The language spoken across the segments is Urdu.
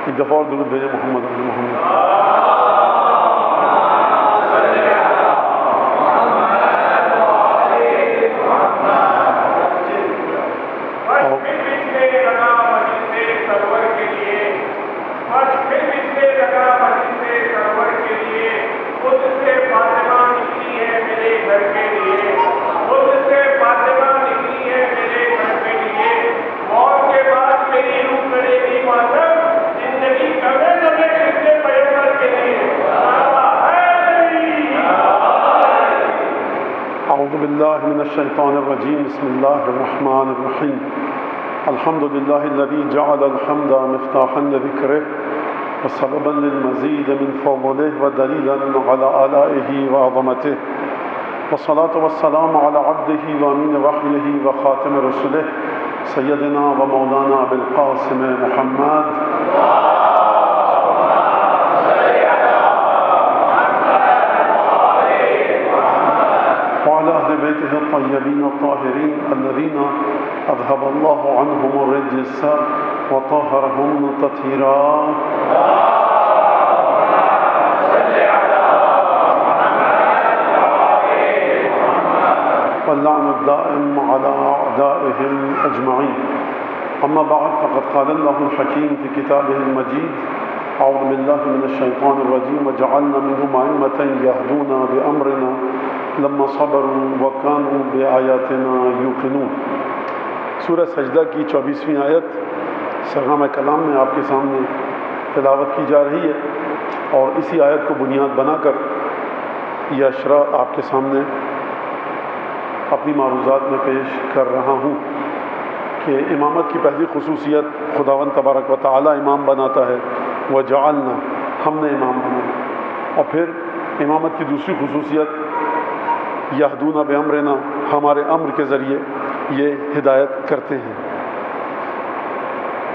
ایک دفعہ اور درود بھیجیں محمد علی محمد. أعوذ بالله من الشيطان الرجيم. بسم الله الرحمن الرحيم. الحمد لله الذي جعل الحمد مفتاحا لذكره وسببا للمزيد من فضله ودليلا على آلائه وعظمته، والصلاة والسلام على عبده وأمين وحيه وخاتم رسله سيدنا ومولانا أبي القاسم محمد وعلى أهل بيته الطيبين الطاهرين الذين أذهب الله عنهم الرجس وطهرهم تطهيرا. واللعن الدائم على أعدائهم أجمعين. أما بعد، فقد قال الله الحكيم في كتابه المجيد: أعوذ بالله من الشيطان الرجيم وجعلنا منهم أئمة يهدون بأمرنا لما صبروا وكانوا بآياتنا يوقنون. سورہ سجدہ کی 24ویں آیت سرغام کلام میں آپ کے سامنے تلاوت کی جا رہی ہے، اور اسی آیت کو بنیاد بنا کر یہ اشرا آپ کے سامنے اپنی معروضات میں پیش کر رہا ہوں کہ امامت کی پہلی خصوصیت خداوند تبارک و تعالی امام بناتا ہے، وجعلنا، ہم نے امام بنایا. اور پھر امامت کی دوسری خصوصیت یہدون بامرنا، ہمارے امر کے ذریعے یہ ہدایت کرتے ہیں.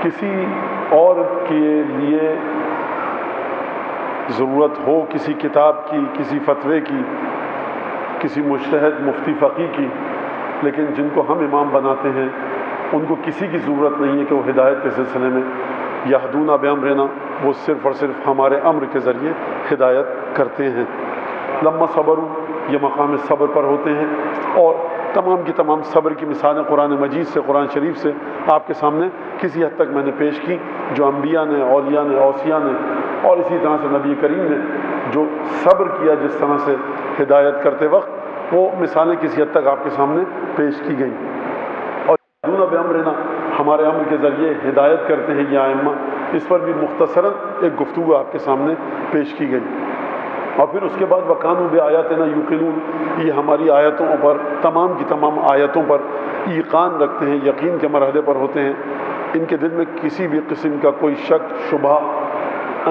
کسی اور کے لیے ضرورت ہو کسی کتاب کی، کسی فتوے کی، کسی مجتہد مفتی فقی کی، لیکن جن کو ہم امام بناتے ہیں ان کو کسی کی ضرورت نہیں ہے کہ وہ ہدایت کے سلسلے میں یہدون بامرنا، وہ صرف اور صرف ہمارے امر کے ذریعے ہدایت کرتے ہیں. لما صبروا، یہ مقام صبر پر ہوتے ہیں، اور تمام کی تمام صبر کی مثالیں قرآن مجید سے، قرآن شریف سے آپ کے سامنے کسی حد تک میں نے پیش کی. جو انبیاء نے، اولیاء نے، اوصیاء نے، اور اسی طرح سے نبی کریم نے جو صبر کیا جس طرح سے ہدایت کرتے وقت، وہ مثالیں کسی حد تک آپ کے سامنے پیش کی گئیں. اور یہدون بامرنا، ہمارے امر کے ذریعے ہدایت کرتے ہیں یہ ائمہ، اس پر بھی مختصراً ایک گفتگو آپ کے سامنے پیش کی گئی. اور پھر اس کے بعد وَكَانُوا بِآيَاتِنَا يُوقِنُونَ، یہ ہماری آیتوں پر، تمام کی تمام آیتوں پر ایقان رکھتے ہیں، یقین کے مرحلے پر ہوتے ہیں. ان کے دل میں کسی بھی قسم کا کوئی شک، شبہ،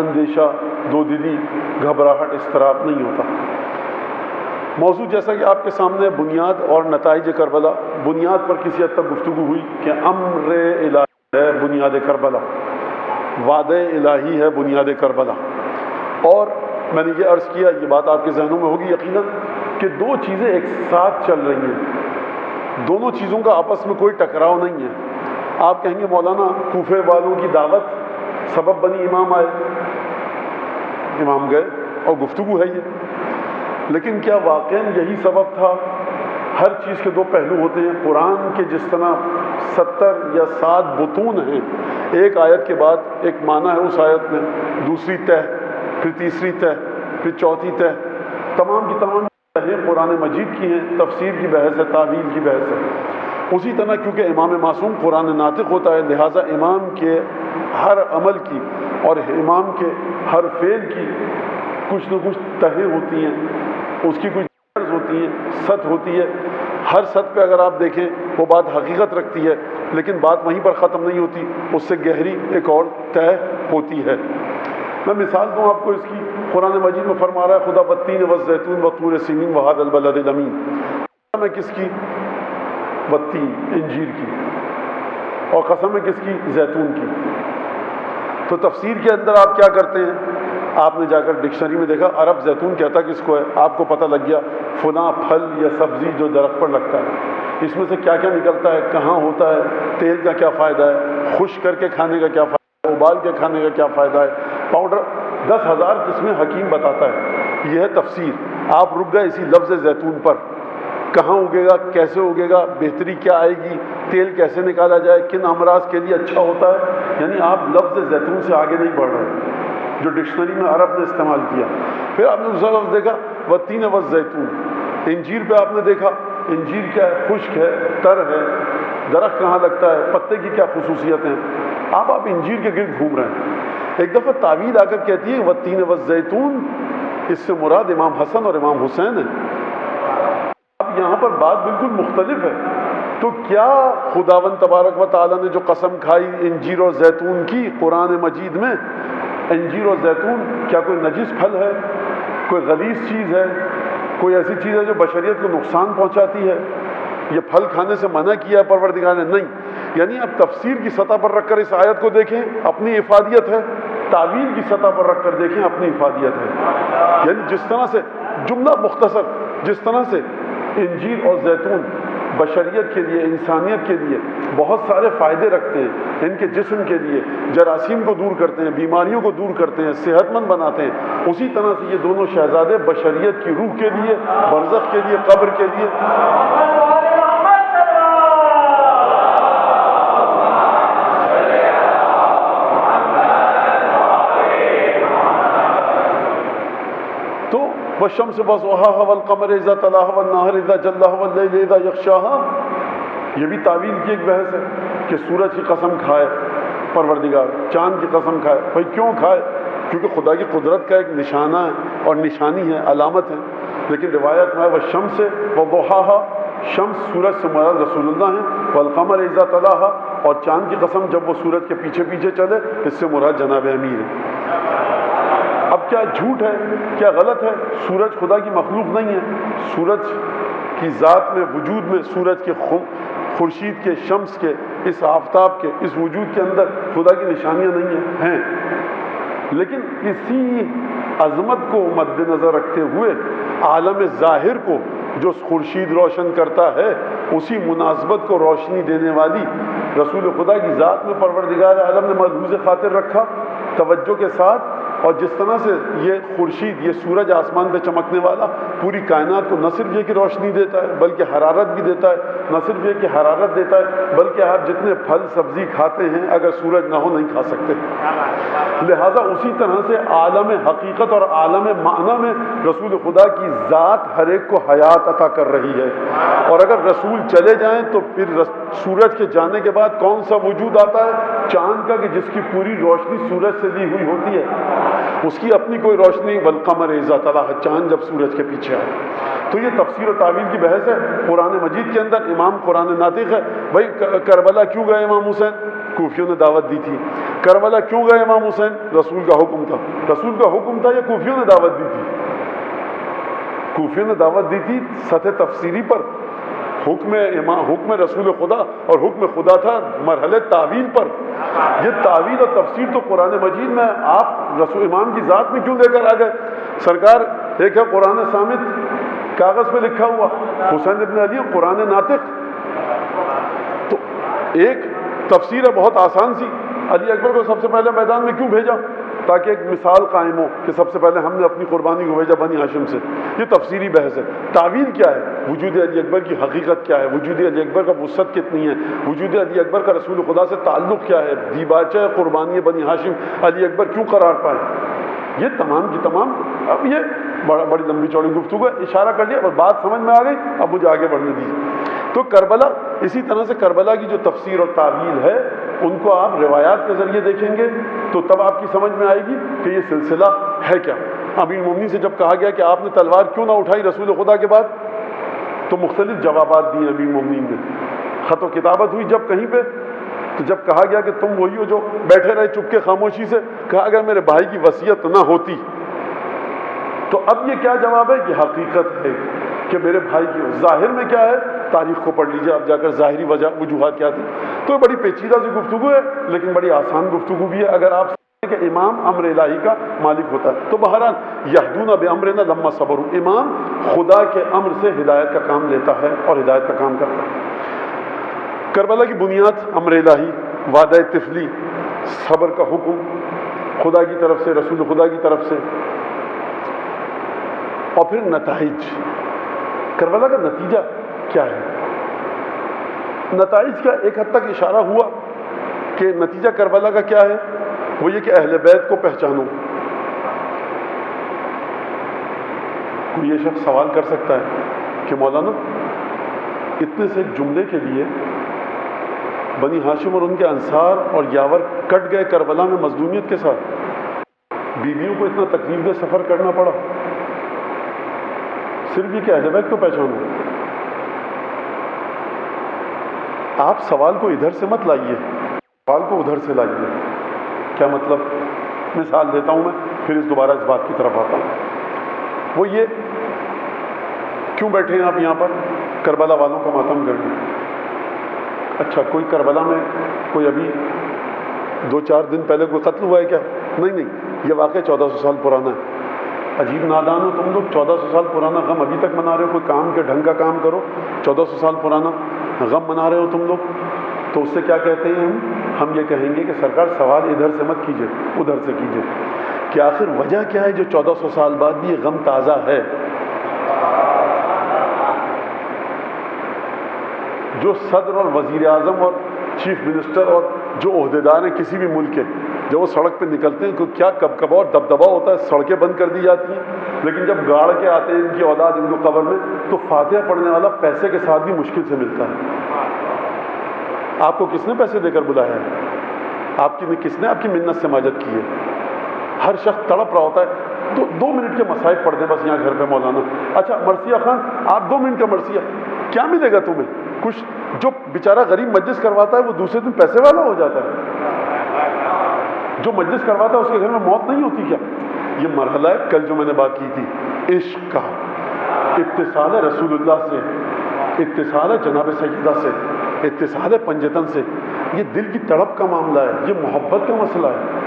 اندیشہ، دو دلی، گھبراہٹ، اضطراب نہیں ہوتا. موضوع جیسا کہ آپ کے سامنے بنیاد اور نتائج کربلا، بنیاد پر کسی حد تک گفتگو ہوئی کہ امر الہی ہے بنیاد کربلا، وعدہ الہی ہے بنیاد کربلا. اور میں نے یہ عرض کیا، یہ بات آپ کے ذہنوں میں ہوگی یقیناً، کہ دو چیزیں ایک ساتھ چل رہی ہیں، دونوں چیزوں کا آپس میں کوئی ٹکراؤ نہیں ہے. آپ کہیں گے مولانا کوفے والوں کی دعوت سبب بنی امام آئے، امام گئے اور گفتگو ہے یہ، لیکن کیا واقعاً یہی سبب تھا؟ ہر چیز کے دو پہلو ہوتے ہیں. قرآن کے جس طرح 70 یا 7 بطون ہیں، ایک آیت کے بعد ایک معنی ہے اس آیت میں، دوسری تہ، پھر تیسری تہ، پھر چوتھی تہ، تمام کی تمام تہیں قرآن مجید کی ہیں، تفسیر کی بحث ہے، تعویل کی بحث ہے. اسی طرح کیونکہ امام معصوم قرآن ناطق ہوتا ہے، لہٰذا امام کے ہر عمل کی اور امام کے ہر فعل کی کچھ نہ کچھ تہیں ہوتی ہیں، اس کی کچھ درز ہوتی ہیں، سطح ہوتی ہے. ہر سطح پہ اگر آپ دیکھیں وہ بات حقیقت رکھتی ہے، لیکن بات وہیں پر ختم نہیں ہوتی، اس سے گہری ایک اور طے ہوتی ہے. میں مثال دوں آپ کو اس کی. قرآن مجید میں فرما رہا ہے خدا والتین والزیتون وطور سینین وہذا البلد الامین. قسم ہے کس کی؟ والتین، انجیر کی. اور قسم ہے کس کی؟ زیتون کی. تو تفسیر کے اندر آپ کیا کرتے ہیں؟ آپ نے جا کر ڈکشنری میں دیکھا عرب زیتون کہتا کس کو ہے، آپ کو پتہ لگ گیا فلاں پھل یا سبزی جو درخت پر لگتا ہے، اس میں سے کیا کیا نکلتا ہے، کہاں ہوتا ہے، تیل کا کیا فائدہ ہے، خشک کر کے کھانے کا کیا فائدہ ہے، ابال کے کھانے کا کیا فائدہ ہے، پاؤڈر 10,000 قسمیں حکیم بتاتا ہے۔ یہ ہے تفسیر۔ آپ رک گئے اسی لفظ زیتون پر، کہاں اگے گا، کیسے اگے گا، بہتری کیا آئے گی، تیل کیسے نکالا جائے، کن امراض کے لیے اچھا ہوتا ہے، یعنی آپ لفظ زیتون سے آگے نہیں بڑھ رہے جو ڈکشنری میں عرب نے استعمال کیا۔ پھر آپ نے دوسرا لفظ دیکھا والتین والزیتون، انجیر پہ آپ نے دیکھا انجیر کیا ہے، خشک ہے، تر ہے، درخت کہاں لگتا ہے، پتے کی کیا خصوصیت ہیں، آپ انجیر کے گرد گھوم رہے ہیں۔ ایک دفعہ تعویل آ کر کہتی ہے والتین والزیتون، اس سے مراد امام حسن اور امام حسین ہے۔ اب یہاں پر بات بالکل مختلف ہے، تو کیا خداوند تبارک و تعالیٰ نے جو قسم کھائی انجیر اور زیتون کی قرآن مجید میں، انجیر اور زیتون کیا کوئی نجس پھل ہے، کوئی غلیظ چیز ہے، کوئی ایسی چیز ہے جو بشریت کو نقصان پہنچاتی ہے، یہ پھل کھانے سے منع کیا ہے پروردگار نے؟ نہیں، یعنی اب تفسیر کی سطح پر رکھ کر اس آیت کو دیکھیں اپنی افادیت ہے، تعویل کی سطح پر رکھ کر دیکھیں اپنی افادیت ہے۔ یعنی جس طرح سے جملہ مختصر، جس طرح سے انجیر اور زیتون بشریت کے لیے، انسانیت کے لیے بہت سارے فائدے رکھتے ہیں، ان کے جسم کے لیے جراثیم کو دور کرتے ہیں، بیماریوں کو دور کرتے ہیں، صحت مند بناتے ہیں، اسی طرح سے یہ دونوں شہزادے بشریت کی روح کے لیے، برزخ کے لیے، قبر کے لیے تو والشمس وضحاها والقمر اذا تلاها والنهار اذا جلاها والليل اذا يغشاها، یہ بھی تعویل کی ایک بحث ہے کہ سورج کی قسم کھائے پروردگار، چاند کی قسم کھائے، بھائی کیوں کھائے؟ کیونکہ خدا کی قدرت کا ایک نشانہ ہے اور نشانی ہے، علامت ہے۔ لیکن روایت میں والشمس وضحاها، شمس سورج سے مراد رسول اللہ ہیں، والقمر اذا تلاها، اور چاند کی قسم جب وہ سورج کے پیچھے پیچھے چلے، اس سے مراد جناب امیر ہے۔ اب کیا جھوٹ ہے، کیا غلط ہے؟ سورج خدا کی مخلوق نہیں ہے، سورج کی ذات میں، وجود میں، سورج کے خورشید کے، شمس کے، اس آفتاب کے، اس وجود کے اندر خدا کی نشانیاں نہیں ہیں، لیکن اسی عظمت کو مد نظر رکھتے ہوئے عالم ظاہر کو جو خورشید روشن کرتا ہے، اسی مناسبت کو روشنی دینے والی رسول خدا کی ذات میں پروردگار عالم نے ملحوظ خاطر رکھا توجہ کے ساتھ۔ اور جس طرح سے یہ خورشید، یہ سورج آسمان پہ چمکنے والا پوری کائنات کو نہ صرف یہ کہ روشنی دیتا ہے بلکہ حرارت بھی دیتا ہے، نہ صرف یہ کہ حرارت دیتا ہے بلکہ آپ جتنے پھل سبزی کھاتے ہیں اگر سورج نہ ہو نہیں کھا سکتے۔ لہٰذا اسی طرح سے عالم حقیقت اور عالم معنی میں رسول خدا کی ذات ہر ایک کو حیات عطا کر رہی ہے، اور اگر رسول چلے جائیں تو پھر سورج کے جانے کے بعد کون سا وجود آتا ہے؟ چاند کا، کہ جس کی پوری روشنی سورج سے لی ہوئی ہوتی ہے، اس کی اپنی کوئی روشنی، والقمر اذا تلاها، چاند جب سورج کے پیچھے آئے۔ تو یہ تفسیر و تعویل کی بحث ہے قرآن مجید کے اندر۔ امام قرآن ناطق ہے، بھائی کربلا کیوں گئے امام حسین؟ کوفیوں نے دعوت دی تھی۔ کربلا کیوں گئے امام حسین؟ رسول کا حکم تھا۔ رسول کا حکم تھا یا کوفیوں نے دعوت دی تھی؟ کوفیوں نے دعوت دی تھی سطح تفسیری پر، حکم رسول خدا، اور حکم خدا تھا مرحلے تعویل پر۔ یہ تعویل اور تفسیر تو قرآن مجید میں آپ رسول امام کی ذات میں کیوں لے کر آ گئے؟ سرکار ایک ہے قرآن صامت کاغذ پہ لکھا ہوا، حسین ابن علی قرآن ناطق، تو ایک تفسیر ہے بہت آسان سی، علی اکبر کو سب سے پہلے میدان میں کیوں بھیجا؟ تاکہ ایک مثال قائم ہو کہ سب سے پہلے ہم نے اپنی قربانی کو بھیجا بنی ہاشم سے۔ یہ تفسیری بحث ہے۔ تعویل کیا ہے؟ وجود علی اکبر کی حقیقت کیا ہے؟ وجود علی اکبر کا وسعت کتنی ہے؟ وجود علی اکبر کا رسول خدا سے تعلق کیا ہے؟ دیباچہ قربانی بنی ہاشم علی اکبر کیوں قرار پائے؟ یہ تمام کی تمام، اب یہ بڑی لمبی چوڑی گفتگو ہے، اشارہ کر لیا اور بات سمجھ میں آ گئی، اب مجھے آگے بڑھنے دیجیے۔ تو کربلا، اسی طرح سے کربلا کی جو تفسیر اور تعویل ہے ان کو آپ روایات کے ذریعے دیکھیں گے تو تب آپ کی سمجھ میں آئے گی کہ یہ سلسلہ ہے کیا۔ امیر المومنین سے جب کہا گیا کہ آپ نے تلوار کیوں نہ اٹھائی رسول خدا کے بعد، تو مختلف جوابات دیے امیر المومنین نے۔ خط و کتابت ہوئی جب کہیں پہ، تو جب کہا گیا کہ تم وہی ہو جو بیٹھے رہے چپ کے خاموشی سے، کہا اگر میرے بھائی کی وصیت نہ ہوتی، تو اب یہ کیا جواب ہے؟ یہ حقیقت ہے کہ میرے بھائی کی، ظاہر میں کیا ہے تاریخ کو پڑھ لیجیے آپ جا کر، ظاہری وجوہات کیا تھی۔ تو یہ بڑی پیچیدہ سی گفتگو ہے لیکن بڑی آسان گفتگو بھی ہے اگر آپ کہ امام امر الہی کا مالک ہوتا ہے۔ تو بہرحال یہدون بامرنا لما صبروا، امام خدا کے امر سے ہدایت کا کام لیتا ہے اور ہدایت کا کام کرتا ہے۔ کربلا کی بنیاد امر الہی، وعدہ طفلی، صبر کا حکم خدا کی طرف سے، رسول خدا کی طرف سے، اور پھر نتائج، کربلا کا نتیجہ کیا ہے؟ نتائج کا ایک حد تک اشارہ ہوا کہ نتیجہ کربلا کا کیا ہے، وہ یہ کہ اہل بیت کو پہچانو۔ کوئی یہ شخص سوال کر سکتا ہے کہ مولانا اتنے سے ایک جملے کے لیے بنی ہاشم اور ان کے انصار اور یاور کٹ گئے کربلا میں مظلومیت کے ساتھ، بیویوں کو اتنا تکلیف دہ سفر کرنا پڑا، صرف یہ کہ اہل بیت کو پہچانو۔ آپ سوال کو ادھر سے مت لائیے، سوال کو ادھر سے لائیے۔ کیا مطلب؟ مثال دیتا ہوں میں، پھر دوبارہ اس بات کی طرف آتا ہوں۔ وہ یہ، کیوں بیٹھے ہیں آپ یہاں پر؟ کربلا والوں کا ماتم کرنے۔ اچھا، کوئی کربلا میں کوئی ابھی 2-4 دن پہلے کوئی قتل ہوا ہے کیا؟ نہیں، یہ واقعہ 1400 سال پرانا ہے۔ عجیب نادان ہو تم لوگ، 1400 سال پرانا غم ابھی تک منا رہے ہو۔ کوئی کام کے ڈھنگ کا کام کرو، 1400 سال پرانا غم منا رہے ہو تم لوگ۔ تو اس سے کیا کہتے ہیں ہم یہ کہیں گے کہ سرکار سوال ادھر سے مت کیجئے، ادھر سے کیجئے کہ آخر وجہ کیا ہے جو 1400 سال بعد بھی یہ غم تازہ ہے۔ جو صدر اور وزیر اعظم اور چیف منسٹر اور جو عہدیدار ہیں کسی بھی ملک کے، جب وہ سڑک پہ نکلتے ہیں تو کیا کبکبا اور دبدبا ہوتا ہے، سڑکیں بند کر دی جاتی ہیں، لیکن جب گاڑ کے آتے ہیں ان کی اولاد ان کو قبر میں تو فاتحہ پڑھنے والا پیسے کے ساتھ بھی مشکل سے ملتا ہے۔ آپ کو کس نے پیسے دے کر بلایا ہے؟ کس نے آپ کی منت سے ماجت کی ہے؟ ہر شخص تڑپ رہا ہوتا ہے تو 2 منٹ کے مصائب پڑھ دیں بس یہاں گھر پہ مولانا۔ اچھا مرثیہ خان، آپ 2 منٹ کا مرثیہ کیا ملے گا تمہیں؟ کچھ جو بیچارہ غریب مجلس کرواتا ہے وہ دوسرے دن پیسے والا ہو جاتا ہے، جو مجلس کرواتا ہے اس کے گھر میں موت نہیں ہوتی کیا؟ یہ مرحلہ ہے کل جو میں نے بات کی تھی، عشق کا، اتصال ہے رسول اللہ سے، اتصال ہے جناب سیدہ سے، اتصال ہے پنجتن سے۔ یہ دل کی تڑپ کا معاملہ ہے، یہ محبت کا مسئلہ ہے۔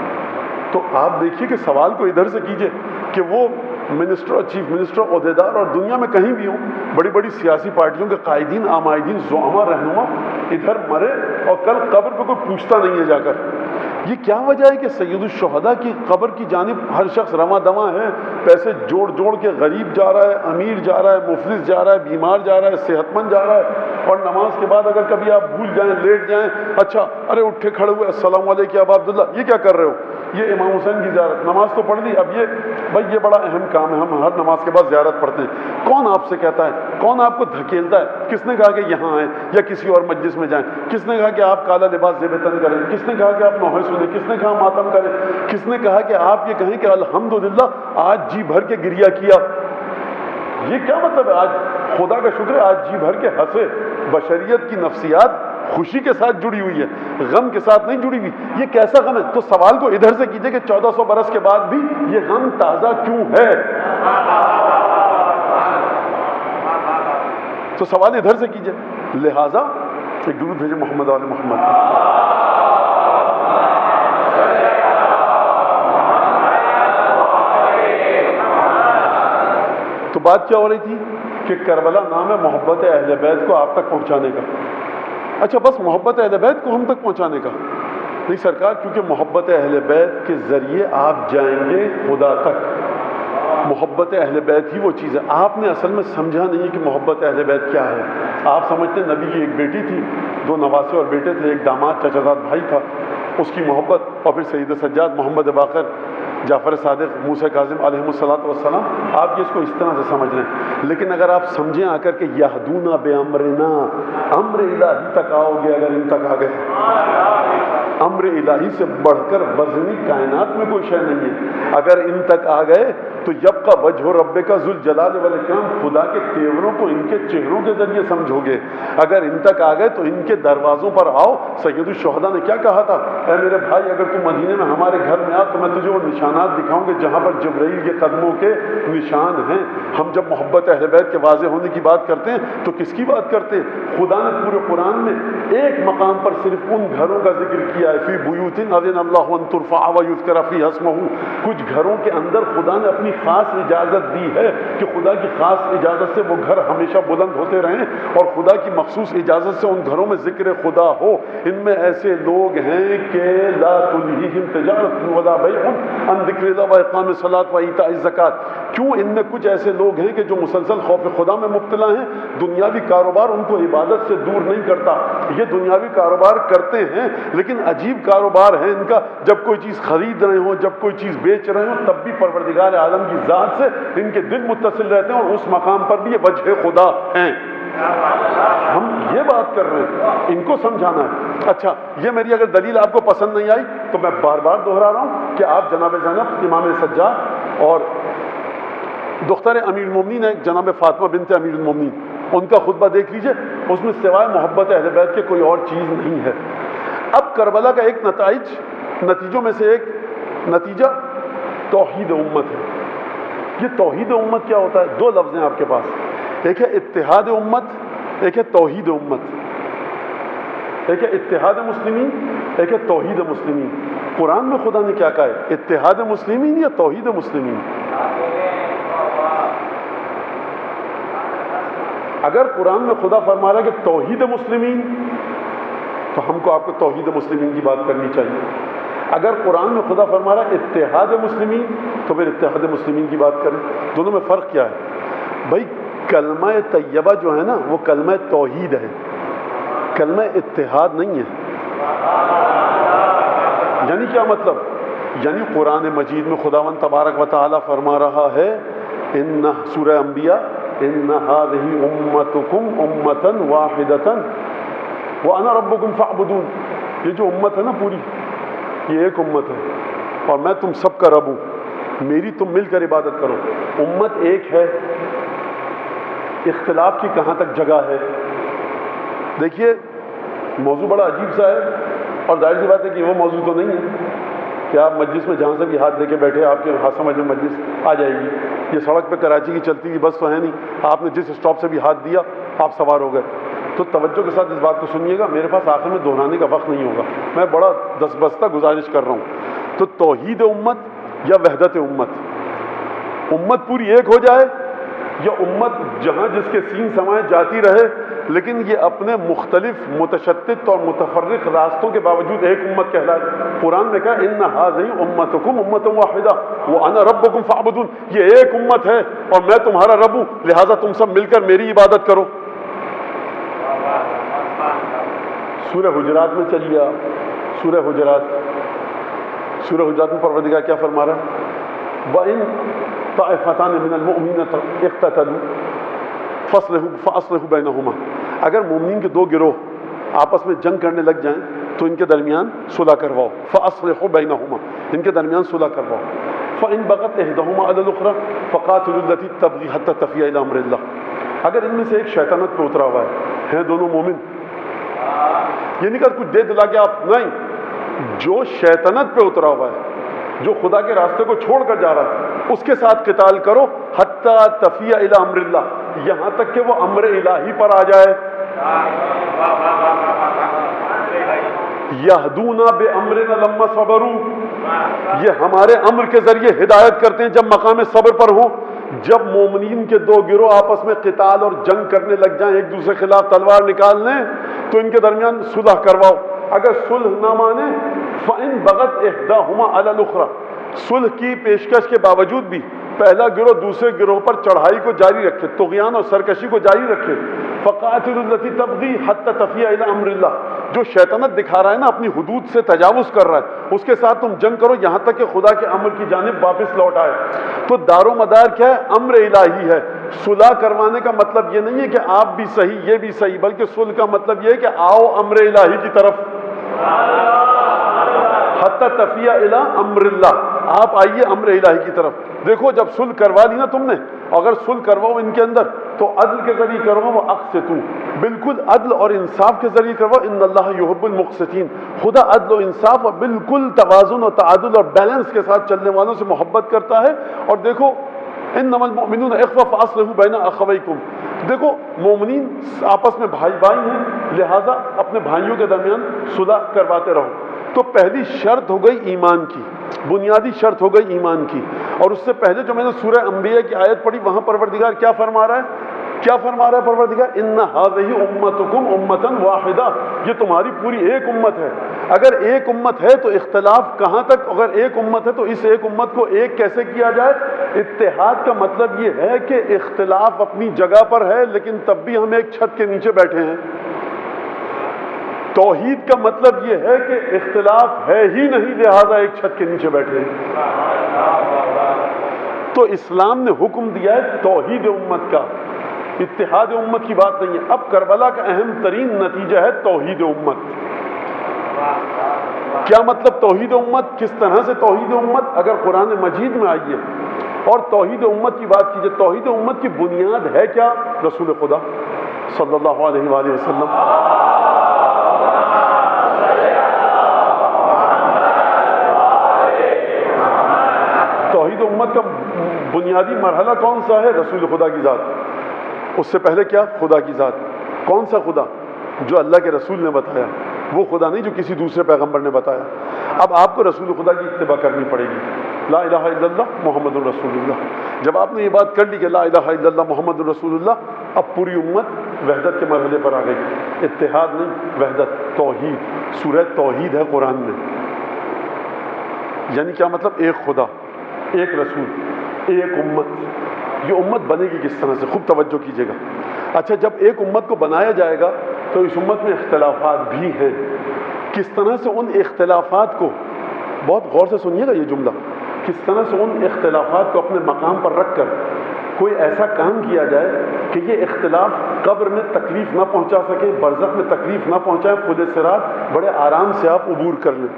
تو آپ دیکھیے کہ سوال کو ادھر سے کیجئے کہ وہ منسٹر اور چیف منسٹر، عہدیدار اور دنیا میں کہیں بھی ہوں، بڑی بڑی سیاسی پارٹیوں کے قائدین، عامائدین، زعما، رہنما ادھر مرے اور کل قبر پہ کوئی پوچھتا نہیں ہے جا کر۔ یہ کیا وجہ ہے کہ سید الشہداء کی قبر کی جانب ہر شخص رواں دواں ہے، پیسے جوڑ جوڑ کے، غریب جا رہا ہے، امیر جا رہا ہے، مفلس جا رہا ہے، بیمار جا رہا ہے، صحت مند جا رہا ہے، اور نماز کے بعد اگر کبھی آپ بھول جائیں، لیٹ جائیں، اچھا ارے اٹھے کھڑے ہوئے، السلام علیکم ابا عبداللہ، یہ کیا کر رہے ہو؟ یہ امام حسین کی زیارت، نماز تو پڑھ لی، اب یہ بھائی یہ بڑا اہم کام ہے، ہم ہر نماز کے بعد زیارت پڑھتے ہیں۔ کون آپ سے کہتا ہے؟ کون آپ کو دھکیلتا ہے؟ کس نے کہا کہ یہاں آئیں یا کسی اور مجلس میں جائیں؟ کس نے کہا کہ آپ کالا لباس زیب تن کریں؟ کس نے کہا کہ آپ نوحے سنیں؟ کس نے کہا ماتم کریں؟ کس نے کہا کہ آپ یہ کہیں کہ الحمدللہ آج جی بھر کے گریہ کیا؟ یہ کیا مطلب ہے؟ آج خدا کا شکر ہے آج جی بھر کے ہنسے۔ بشریت کی نفسیات خوشی کے ساتھ جڑی ہوئی ہے، غم کے ساتھ نہیں جڑی ہوئی۔ یہ کیسا غم ہے؟ تو سوال کو ادھر سے کیجئے کہ 1400 برس کے بعد بھی یہ غم تازہ کیوں ہے؟ تو سوال ادھر سے کیجئے۔ لہٰذا ایک درود بھیجے محمد آل محمد۔ تو بات کیا ہو رہی تھی کہ کربلا نام ہے محبت اہل بیت کو آپ تک پہنچانے کا۔ اچھا بس محبت اہل بیت کو ہم تک پہنچانے کا نہیں سرکار، کیونکہ محبت اہل بیت کے ذریعے آپ جائیں گے خدا تک۔ محبت اہل بیت ہی وہ چیز ہے۔ آپ نے اصل میں سمجھا نہیں کہ محبت اہل بیت کیا ہے۔ آپ سمجھتے ہیں نبی کی ایک بیٹی تھی، 2 نواسے اور بیٹے تھے، ایک داماد چچا زاد بھائی تھا، اس کی محبت، اور پھر سید سجاد، محمد باقر، جعفر صادق، موسیٰ کاظم علیہ الصلوۃ والسلام۔ آپ یہ اس کو اس طرح سے سمجھ رہے ہیں، لیکن اگر آپ سمجھیں آ کر کہ یہدونا بامرنا، امر الہی تک آؤ گے، اگر ان تک آ گئے، امر الہی سے بڑھ کر وزنی کائنات میں کوئی شے نہیں ہے۔ اگر ان تک آ گئے تو یبقى وجہ رب کا ذوالجلال والاکرام، خدا کے تیوروں کو ان کے چہروں کے ذریعے سمجھو گے۔ اگر ان تک آ گئے تو ان کے دروازوں پر آؤ۔ سید الشہداء نے کیا کہا تھا؟ اے میرے بھائی اگر تم مدینے میں ہمارے گھر میں آ تو میں تجھے وہ نشانات دکھاؤں گے جہاں پر جبرائیل کے قدموں کے نشان ہیں۔ ہم جب محبت اہل بیت کے واضح ہونے کی بات کرتے ہیں تو کس کی بات کرتے ہیں؟ خدا نے پورے قرآن میں ایک مقام پر صرف ان گھروں کا ذکر کیا کیا ہے، فی بیوت اذن اللہ ان ترفع ویذکر فیہا اسمہ، کچھ گھروں کے اندر خدا نے اپنی خاص اجازت دی ہے کہ خدا کی خاص اجازت سے وہ گھر ہمیشہ بلند ہوتے رہیں اور خدا کی مخصوص اجازت سے ان گھروں میں ذکر خدا ہو۔ ان میں ایسے لوگ ہیں کہ لا تلہیہم تجارت ولا بیع عن ذکر اللہ واقام الصلاۃ وایتاء الزکوٰۃ، کیوں ان میں کچھ ایسے لوگ ہیں کہ جو مسلسل خوف خدا میں مبتلا ہیں، دنیاوی کاروبار ان کو عبادت سے دور نہیں کرتا، یہ دنیاوی کاروبار کرتے ہیں لیکن عجیب کاروبار ہے ان کا، جب کوئی چیز خرید رہے ہوں، جب کوئی چیز بیچ رہے ہوں، تب بھی پروردگار عالم کی ذات سے ان کے دل متصل رہتے ہیں اور اس مقام پر بھی یہ وجہ خدا ہیں۔ ہم یہ بات کر رہے ہیں، ان کو سمجھانا ہے۔ اچھا، یہ میری اگر دلیل آپ کو پسند نہیں آئی تو میں بار بار دہرا رہا ہوں کہ آپ جناب زینب امام سجاد اور دختر امیر المومنین ہے جناب فاطمہ بنت امیر المومنین، ان کا خطبہ دیکھ لیجئے، اس میں سوائے محبت اہل بیت کے کوئی اور چیز نہیں ہے۔ اب کربلا کا ایک نتیجوں میں سے ایک نتیجہ توحید امت ہے۔ یہ توحید امت کیا ہوتا ہے؟ دو لفظ ہیں آپ کے پاس، ایک ہے اتحاد امت، ایک ہے توحید امت، ایک ہے اتحاد مسلمین، ایک ہے توحید مسلمین۔ قرآن میں خدا نے کیا کہا ہے، اتحاد مسلمین یا توحید مسلمین؟ اگر قرآن میں خدا فرما رہا ہے کہ توحید مسلمین، تو ہم کو آپ کو توحید مسلمین کی بات کرنی چاہیے۔ اگر قرآن میں خدا فرما رہا ہے اتحاد مسلمین، تو پھر اتحاد مسلمین کی بات کریں۔ دونوں میں فرق کیا ہے بھائی؟ کلمہ طیبہ جو ہے نا وہ کلمہ توحید ہے، کلمہ اتحاد نہیں ہے۔ یعنی کیا مطلب؟ یعنی قرآن مجید میں خداوند تبارک و تعالی فرما رہا ہے، ان سورہ انبیاء، ان هذه امتکم امتا واحدتا وانا ربکم فاعبدون، یہ جو امت ہے نا پوری، یہ ایک امت ہے اور میں تم سب کا رب ہوں، میری تم مل کر عبادت کرو۔ امت ایک ہے، اختلاف کی کہاں تک جگہ ہے؟ دیکھیے موضوع بڑا عجیب سا ہے اور ظاہر سی بات ہے کہ وہ موضوع تو نہیں ہے کہ آپ مجلس میں جہاں سے بھی ہاتھ دے کے بیٹھے آپ کے ہاتھ سمجھ میں مجلس آ جائے گی۔ یہ سڑک پہ کراچی کی چلتی ہوئی بس تو ہے نہیں، آپ نے جس اسٹاپ سے بھی ہاتھ دیا آپ سوار ہو گئے۔ تو توجہ کے ساتھ اس بات کو سنیے گا، میرے پاس آخر میں دہرانے کا وقت نہیں ہوگا، میں بڑا دستبستہ گزارش کر رہا ہوں۔ تو توحید امت یا وحدت امت، امت پوری ایک ہو جائے یا امت جہاں جس کے سین سمائے جاتی رہے لیکن یہ اپنے مختلف متشتت اور متفرق راستوں کے باوجود ایک امت کہلائے۔ قرآن نے کہا ان هذه امتکم امۃ واحدہ وانا ربکم فاعبدون، یہ ایک امت ہے اور میں تمہارا رب ہوں، لہٰذا تم سب مل کر میری عبادت کرو۔ سورہ حجرات میں چلیے آپ، سورہ حجرات میں پروردگار کیا فرما رہا ہے؟ وَإِن طَائِفَتَانِ مِنَ الْمُؤْمِنِينَ اقْتَتَلُوا فَأَصْلِحُوا بَيْنَهُمَا، اگر مومنین کے دو گروہ آپس میں جنگ کرنے لگ جائیں تو ان کے درمیان صلح کرواؤ، فَأَصْلِحُوا بَيْنَهُمَا، ان کے درمیان صلح کرواؤ۔ فَإِن بَغَتْ إِحْدَاهُمَا عَلَى الْأُخْرَى فَقَاتِلُوا الَّتِي تَبْغِي حَتَّى تَفِيَ إِلَى أَمْرِ اللَّهِ، اگر ان میں سے ایک شیطنت پہ اترا ہوا ہے دونوں مومن، یہ نہیں کہ کچھ دے دلا کے آپ، نہیں، جو شیطنت پہ اترا ہوا ہے، جو خدا کے راستے کو چھوڑ کر جا رہا ہے، اس کے ساتھ قتال کرو، حتی تفیہ الی امر اللہ، یہاں تک کہ وہ امر الہی پر آ جائے۔ یہدونا بامرنا لما صبروا، یہ ہمارے امر کے ذریعے ہدایت کرتے ہیں جب مقام صبر پر ہوں۔ جب مومنین کے دو گروہ آپس میں قتال اور جنگ کرنے لگ جائیں، ایک دوسرے کے خلاف تلوار نکال لیں، تو ان کے درمیان صلح کرواؤ۔ اگر صلح نہ مانے فَإِن بَغَتْ إِحْدَاهُمَا عَلَى الْأُخْرَى، صلح کی پیشکش کے باوجود بھی پہلا گروہ دوسرے گروہ پر چڑھائی کو جاری رکھے، طغیان اور سرکشی کو جاری رکھے، فَقَاتِلُوا الَّتِي تَبْغِي حَتَّى تَفِيَ إِلَى أَمْرِ اللَّهِ، جو شیطنت دکھا رہا ہے نا، اپنی حدود سے تجاوز کر رہا ہے، اس کے ساتھ تم جنگ کرو یہاں تک کہ خدا کے امر کی جانب واپس لوٹ آئے۔ تو دار و مدار کیا ہے؟ امر الہی ہے۔ صلح کروانے کا مطلب یہ نہیں ہے کہ آپ بھی صحیح یہ بھی صحیح، بلکہ صلح کا مطلب یہ ہے کہ آؤ امر الہی کی طرف، حتی تفیہ الی امر اللہ، آپ آئیے امر الہی کی طرف۔ دیکھو جب صلح کروا لی نا تم نے، اگر صلح کرواؤ ان کے اندر تو عدل کے ذریعے کرواؤ، وہ اقسطوا، بالکل عدل اور انصاف کے ذریعے کرواؤ، ان اللہ یحب المقسطین، خدا عدل و انصاف اور بالکل توازن اور تعادل اور بیلنس کے ساتھ چلنے والوں سے محبت کرتا ہے۔ اور دیکھو انما المؤمنون اخوہ فاصلحوا بین اخویکم، دیکھو مومنین آپس میں بھائی بھائی ہیں، لہٰذا اپنے بھائیوں کے درمیان صلح کرواتے رہو۔ تو پہلی شرط ہو گئی ایمان کی، بنیادی شرط ہو گئی ایمان کی۔ اور اس سے پہلے جو میں نے سورہ انبیاء کی آیت پڑھی وہاں پروردگار کیا فرما رہا ہے؟ کیا فرما رہا ہے پروردگار؟ ان ھذہ امتکم امۃ واحدہ، یہ تمہاری پوری ایک امت ہے۔ اگر ایک امت ہے تو اختلاف کہاں تک؟ اگر ایک امت ہے تو اس ایک امت کو ایک کیسے کیا جائے؟ اتحاد کا مطلب یہ ہے کہ اختلاف اپنی جگہ پر ہے لیکن تب بھی ہم ایک چھت کے نیچے بیٹھے ہیں۔ توحید کا مطلب یہ ہے کہ اختلاف ہے ہی نہیں لہذا ایک چھت کے نیچے بیٹھے ہیں۔ تو اسلام نے حکم دیا ہے توحید امت کا، اتحاد امت کی بات نہیں ہے۔ اب کربلا کا اہم ترین نتیجہ ہے توحید امت۔ کیا مطلب توحید امت؟ کس طرح سے توحید امت؟ اگر قرآن مجید میں آئیے اور توحید امت کی بات کیجیے، توحید امت کی بنیاد ہے کیا؟ رسول خدا صلی اللہ علیہ وآلہ وسلم۔ توحید امت کا بنیادی مرحلہ کون سا ہے؟ رسول خدا کی ذات۔ اس سے پہلے کیا؟ خدا کی ذات۔ کون سا خدا؟ جو اللہ کے رسول نے بتایا، وہ خدا نہیں جو کسی دوسرے پیغمبر نے بتایا۔ اب آپ کو رسول خدا کی اتباع کرنی پڑے گی۔ لا الہ الا اللہ محمد الرسول اللہ۔ جب آپ نے یہ بات کر لی کہ لا الہ الا اللہ محمد الرسول اللہ، اب پوری امت وحدت کے مرحلے پر آ گئی۔ اتحاد نہیں، وحدت، توحید۔ سورہ توحید ہے قرآن میں۔ یعنی کیا مطلب؟ ایک خدا، ایک رسول، ایک امت۔ یہ امت بنے گی کس طرح سے؟ خوب توجہ کیجیے گا۔ اچھا، جب ایک امت کو بنایا جائے گا تو اس امت میں اختلافات بھی ہیں۔ کس طرح سے ان اختلافات کو، بہت غور سے سنیے گا یہ جملہ، کس طرح سے ان اختلافات کو اپنے مقام پر رکھ کر کوئی ایسا کام کیا جائے کہ یہ اختلاف قبر میں تکلیف نہ پہنچا سکے، برزخ میں تکلیف نہ پہنچائے، پل صراط بڑے آرام سے آپ عبور کر لیں۔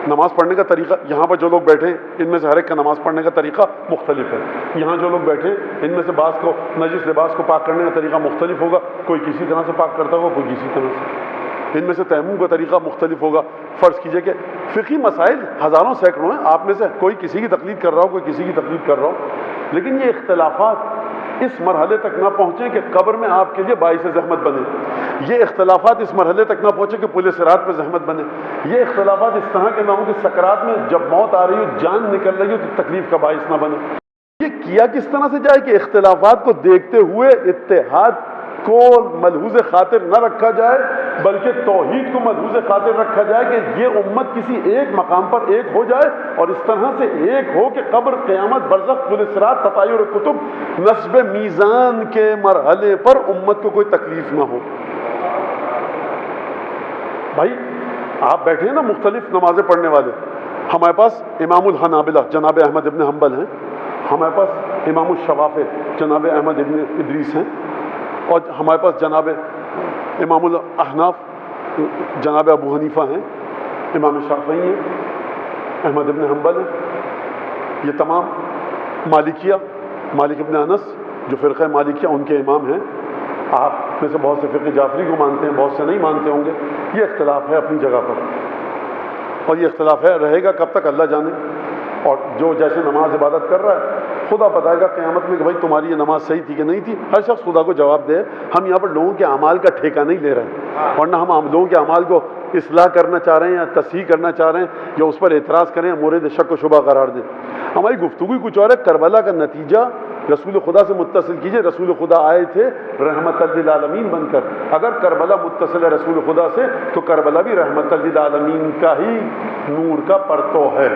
نماز پڑھنے کا طریقہ، یہاں پر جو لوگ بیٹھے ہیں ان میں سے ہر ایک کا نماز پڑھنے کا طریقہ مختلف ہے۔ یہاں جو لوگ بیٹھے ہیں ان میں سے بعض کو نجس لباس کو پاک کرنے کا طریقہ مختلف ہوگا، کوئی کسی طرح سے پاک کرتا ہوگا، کوئی کسی طرح سے۔ ان میں سے تیمم کا طریقہ مختلف ہوگا۔ فرض کیجئے کہ فقہی مسائل ہزاروں سینکڑوں ہیں، آپ میں سے کوئی کسی کی تقلید کر رہا ہو، کوئی کسی کی تقلید کر رہا ہو، لیکن یہ اختلافات اس مرحلے تک نہ پہنچے کہ قبر میں آپ کے لیے باعث زحمت بنے۔ یہ اختلافات اس مرحلے تک نہ پہنچے کہ پل صراط پہ زحمت بنے۔ یہ اختلافات اس طرح کے نہ ہوں کہ سکرات میں جب موت آ رہی ہو، جان نکل رہی ہو تو تکلیف کا باعث نہ بنے۔ یہ کیا کس طرح سے جائے کہ اختلافات کو دیکھتے ہوئے اتحاد کو ملحوظ خاطر نہ رکھا جائے بلکہ توحید کو ملحوظ خاطر رکھا جائے کہ یہ امت کسی ایک مقام پر ایک ہو جائے اور اس طرح سے ایک ہو کہ قبر، قیامت، برزخ، پل صراط، تطایر کتب، نصب میزان کے مرحلے پر امت کو کوئی تکلیف نہ ہو۔ بھائی آپ بیٹھے ہیں نا مختلف نمازیں پڑھنے والے، ہمارے پاس امام الحنابلہ جناب احمد ابن حنبل ہیں، ہمارے پاس امام الشوافع جناب احمد ابن ادریس ہیں، اور ہمارے پاس جناب امام الاحناف جناب ابو حنیفہ ہیں، امام شافعی ہیں، احمد ابن حنبل ہیں۔ یہ تمام مالکیہ، مالک ابن انس جو فرقہ مالکیہ ان کے امام ہیں۔ آپ میں سے بہت سے فقہ جعفری کو مانتے ہیں، بہت سے نہیں مانتے ہوں گے۔ یہ اختلاف ہے اپنی جگہ پر، اور یہ اختلاف ہے رہے گا کب تک اللہ جانے۔ اور جو جیسے نماز عبادت کر رہا ہے خدا بتائے گا قیامت میں کہ بھائی تمہاری یہ نماز صحیح تھی کہ نہیں تھی۔ ہر شخص خدا کو جواب دے۔ ہم یہاں پر لوگوں کے اعمال کا ٹھیکہ نہیں لے رہے ہیں، ورنہ ہم لوگوں کے اعمال کو اصلاح کرنا چاہ رہے ہیں یا تصحیح کرنا چاہ رہے ہیں یا اس پر اعتراض کریں یا مورد شک و شبہ قرار دیں۔ ہماری گفتگو کچھ اور ہے۔ کربلا کا نتیجہ رسول خدا سے متصل کیجئے۔ رسول خدا آئے تھے رحمت للعالمین بن کر۔ اگر کربلا متصل ہے رسول خدا سے تو کربلا بھی رحمت للعالمین کا ہی نور کا پرتو ہے۔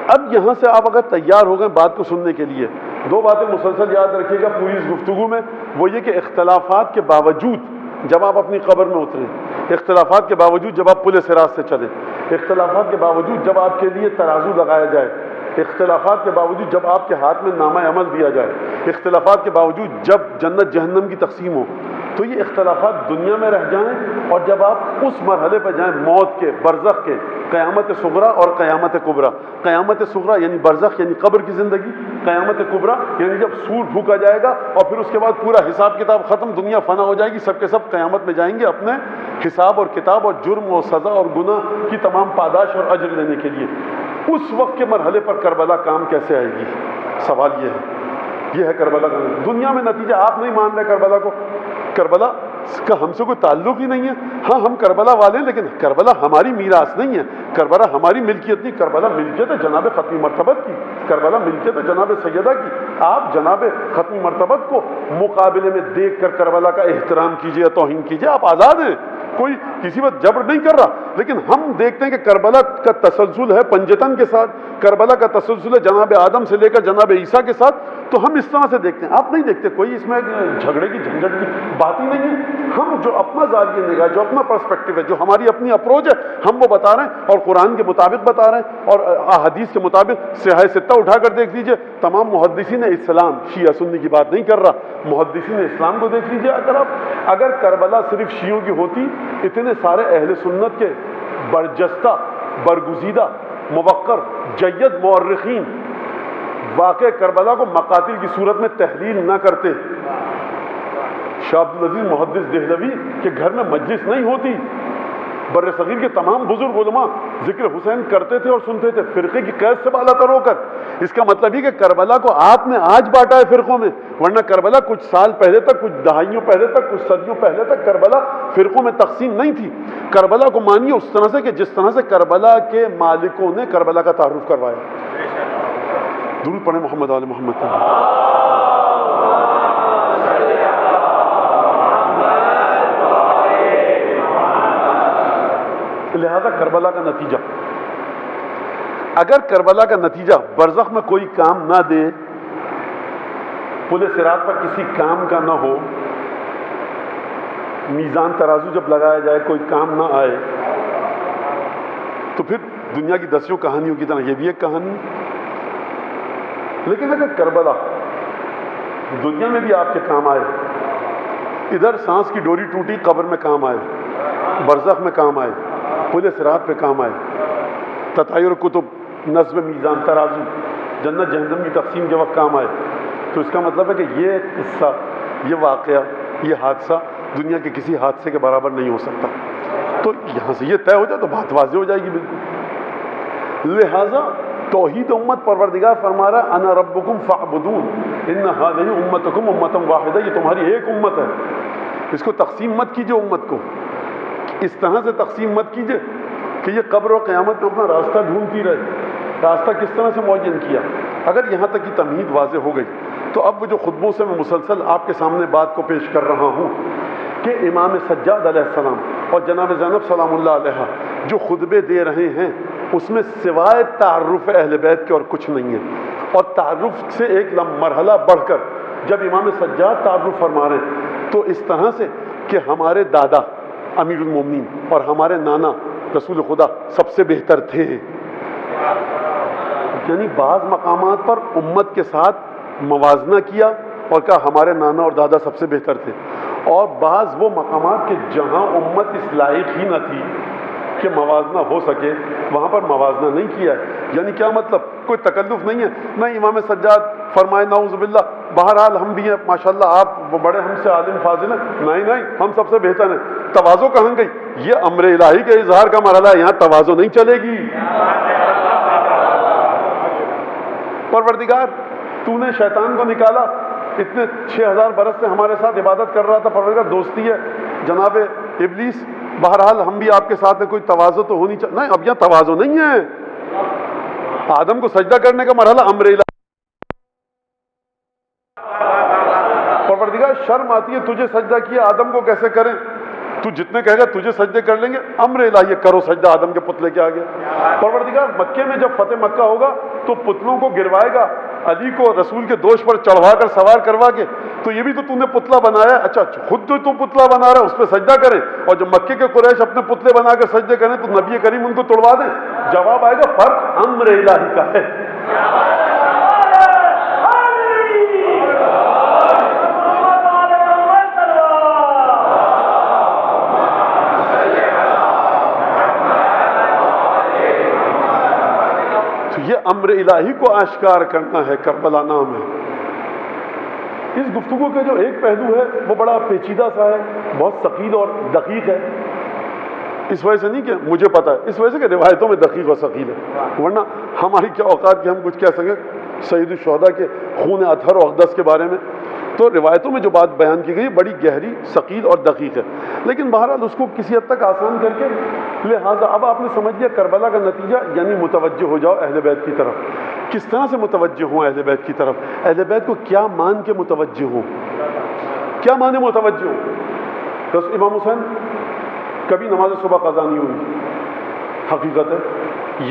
اب یہاں سے آپ اگر تیار ہو گئے بات کو سننے کے لیے، دو باتیں مسلسل یاد رکھیے گا پوری اس گفتگو میں، وہ یہ کہ اختلافات کے باوجود جب آپ اپنی قبر میں اتریں، اختلافات کے باوجود جب آپ پل صراط سے چلیں، اختلافات کے باوجود جب آپ کے لیے ترازو لگایا جائے، اختلافات کے باوجود جب آپ کے ہاتھ میں نامہ عمل دیا جائے، اختلافات کے باوجود جب جنت جہنم کی تقسیم ہو، تو یہ اختلافات دنیا میں رہ جائیں اور جب آپ اس مرحلے پہ جائیں موت کے، برزخ کے، قیامت صغریٰ اور قیامت کبریٰ۔ قیامت صغریٰ یعنی برزخ یعنی قبر کی زندگی، قیامت کبریٰ یعنی جب سور پھونکا جائے گا اور پھر اس کے بعد پورا حساب کتاب ختم، دنیا فنا ہو جائے گی، سب کے سب قیامت میں جائیں گے اپنے حساب اور کتاب اور جرم اور سزا اور گناہ کی تمام پاداش اور اجر لینے کے لیے۔ اس وقت کے مرحلے پر کربلا کام کیسے آئے گی؟ سوال یہ ہے کربلا کا۔ دنیا میں نتیجہ آپ نہیں مان رہے کربلا کو، کربلا کا ہم سے کوئی تعلق ہی نہیں ہے. ہاں ہم کربلا والے ہیں لیکن کربلا ہماری میراث نہیں ہے, کربلا ہماری ملکیت نہیں, کربلا ملکیت ہے جناب ختمی مرتبت کی, کربلا ملکیت ہے جناب سیدہ کی. آپ جناب ختمی مرتبت کو مقابلے میں دیکھ کر کربلا کا احترام کیجیے یا توہین کیجیے, آپ آزاد ہیں, کوئی کسی وقت جبر نہیں کر رہا. لیکن ہم دیکھتے ہیں کہ کربلا کا تسلسل ہے پنجتن کے ساتھ, کربلا کا تسلسل ہے جناب آدم سے لے کر جناب عیسیٰ کے ساتھ, تو ہم اس طرح سے دیکھتے ہیں. آپ نہیں دیکھتے, کوئی اس میں جھگڑے کی جھنجھٹ کی بات ہی نہیں ہے. ہم جو اپنا زاویہ نگاہ, جو اپنا پرسپیکٹو ہے, جو ہماری اپنی اپروچ ہے, ہم وہ بتا رہے ہیں اور قرآن کے مطابق بتا رہے ہیں اور احادیث کے مطابق. صحیح ستہ اٹھا کر دیکھ لیجئے, تمام محدثین اسلام, شیعہ سنی کی بات نہیں کر رہا, محدثین اسلام کو دیکھ لیجئے. اگر کربلا صرف شیعوں کی ہوتی, اتنے سارے اہل سنت کے برجستہ, برگزیدہ, موقر, جید مورخین واقع کربلا کو مقاتل کی صورت میں تحلیل نہ کرتے. شاہ عبدالعزیز محدث دہلوی کے گھر میں مجلس نہیں ہوتی, بر صغیر کے تمام بزرگ علماء ذکر حسین کرتے تھے اور سنتے تھے فرقے کی قید سے بالا تر ہو کر. اس کا مطلب یہ کہ کربلا کو آپ نے آج بانٹا ہے فرقوں میں, ورنہ کربلا کچھ سال پہلے تک, کچھ دہائیوں پہلے تک, کچھ صدیوں پہلے تک کربلا فرقوں میں تقسیم نہیں تھی. کربلا کو مانیے اس طرح سے کہ جس طرح سے کربلا کے مالکوں نے کربلا کا تعارف کروایا. درود پڑھیں محمد آل محمد. لہذا کربلا کا نتیجہ, اگر کربلا کا نتیجہ برزخ میں کوئی کام نہ دے, پل صراط پر کسی کام کا نہ ہو, میزان ترازو جب لگایا جائے کوئی کام نہ آئے, تو پھر دنیا کی دسیوں کہانیوں کی طرح یہ بھی ایک کہانی. لیکن اگر کربلا دنیا میں بھی آپ کے کام آئے, ادھر سانس کی ڈوری ٹوٹی قبر میں کام آئے, برزخ میں کام آئے, پل صراط پہ کام آئے, تطایر کتب, نظم میزان ترازو, جنت جہنم کی تقسیم کے وقت کام آئے, تو اس کا مطلب ہے کہ یہ قصہ, یہ واقعہ, یہ حادثہ دنیا کے کسی حادثے کے برابر نہیں ہو سکتا. تو یہاں سے یہ طے ہو جائے تو بات واضح ہو جائے گی بالکل. لہٰذا توحید امت پروردگار فرما رہا ہے انا ربکم فاعبدون ان هذه امتکم امۃ واحدہ, یہ تمہاری ایک امت ہے, اس کو تقسیم مت کیجیے. امت کو اس طرح سے تقسیم مت کیجیے کہ یہ قبر و قیامت میں اپنا راستہ ڈھونڈتی رہے. راستہ کس طرح سے معین کیا؟ اگر یہاں تک کی تمہید واضح ہو گئی تو اب وہ جو خطبوں سے میں مسلسل آپ کے سامنے بات کو پیش کر رہا ہوں کہ امام سجاد علیہ السلام اور جناب زینب سلام اللہ علیہ جو خطبے دے رہے ہیں اس میں سوائے تعارف اہل بیت کے اور کچھ نہیں ہے. اور تعارف سے ایک مرحلہ بڑھ کر جب امام سجاد تعارف فرما رہے ہیں تو اس طرح سے کہ ہمارے دادا امیر المومنین اور ہمارے نانا رسول خدا سب سے بہتر تھے. یعنی بعض مقامات پر امت کے ساتھ موازنہ کیا اور کہا ہمارے نانا اور دادا سب سے بہتر تھے, اور بعض وہ مقامات کہ جہاں امت اس لائق ہی نہ تھی کہ موازنہ ہو سکے وہاں پر موازنہ نہیں کیا ہے. یعنی کیا مطلب؟ کوئی تکلف نہیں ہے. نہیں امام سجاد فرمائے نعوذ باللہ بہرحال ہم بھی ہیں ماشاءاللہ, آپ وہ بڑے ہم سے عالم فاضل ہیں, نہیں ہم سب سے بہتر ہیں. تواضع کہاں گئی؟ یہ امر الہی کے اظہار کا مرحلہ ہے, یہاں تواضع نہیں چلے گی. پروردگار تو نے شیطان کو نکالا, اتنے 6000 برس سے ہمارے ساتھ عبادت کر رہا تھا, پروردگار دوستی ہے جناب ابلیس, بہرحال ہم بھی آپ کے ساتھ ہیں, کوئی تواضع تو ہونی چاہیے. نہیں, اب یہاں تواضع نہیں ہے. آدم کو سجدہ کرنے کا مرحلہ امر الہی. پروردگار شرم آتی ہے, تجھے سجدہ کیا آدم کو کیسے کریں؟ تو جتنے کہے گا تجھے سجدے کر لیں گے. امر الہی کرو سجدہ آدم کے پتلے کے آگے. پروردگار مکے میں جب فتح مکہ ہوگا تو پتلوں کو گروائے گا, علی کو رسول کے دوش پر چڑھوا کر سوار کروا کے, تو یہ بھی تو نے پتلا بنایا. اچھا خود تو پتلا بنا رہا ہے, اس پہ سجدہ کریں, اور جب مکے کے قریش اپنے پتلے بنا کر سجدے کریں تو نبی کریم ان کو توڑوا دیں. جواب آئے گا فرق امر الہی کا ہے. یہ امر الہی کو آشکار کرنا ہے, کربلا نام ہے. اس گفتگو کا جو ایک پہلو ہے وہ بڑا پیچیدہ سا ہے, بہت ثقیل اور دقیق ہے. اس وجہ سے نہیں کہ مجھے پتا ہے, اس وجہ سے کہ روایتوں میں دقیق اور ثقیل ہے, ورنہ ہماری کیا اوقات کہ ہم کچھ کہہ سکیں. سید الشہداء کے خون اطہر و اقدس کے بارے میں. تو روایتوں میں جو بات بیان کی گئی بڑی گہری، ثقیل اور دقیق ہے، لیکن بہرحال اس کو کسی حد تک آسان کر کے لہٰذا اب آپ نے سمجھ لیا کربلا کا نتیجہ، یعنی متوجہ ہو جاؤ اہل بیت کی طرف. کس طرح سے متوجہ ہوں اہل بیت کی طرف؟ اہل بیت کو کیا مان کے متوجہ ہوں؟ کیا مانے متوجہ ہوں؟ بس امام حسین کبھی نماز صبح قضا نہیں ہوئی، حقیقت ہے.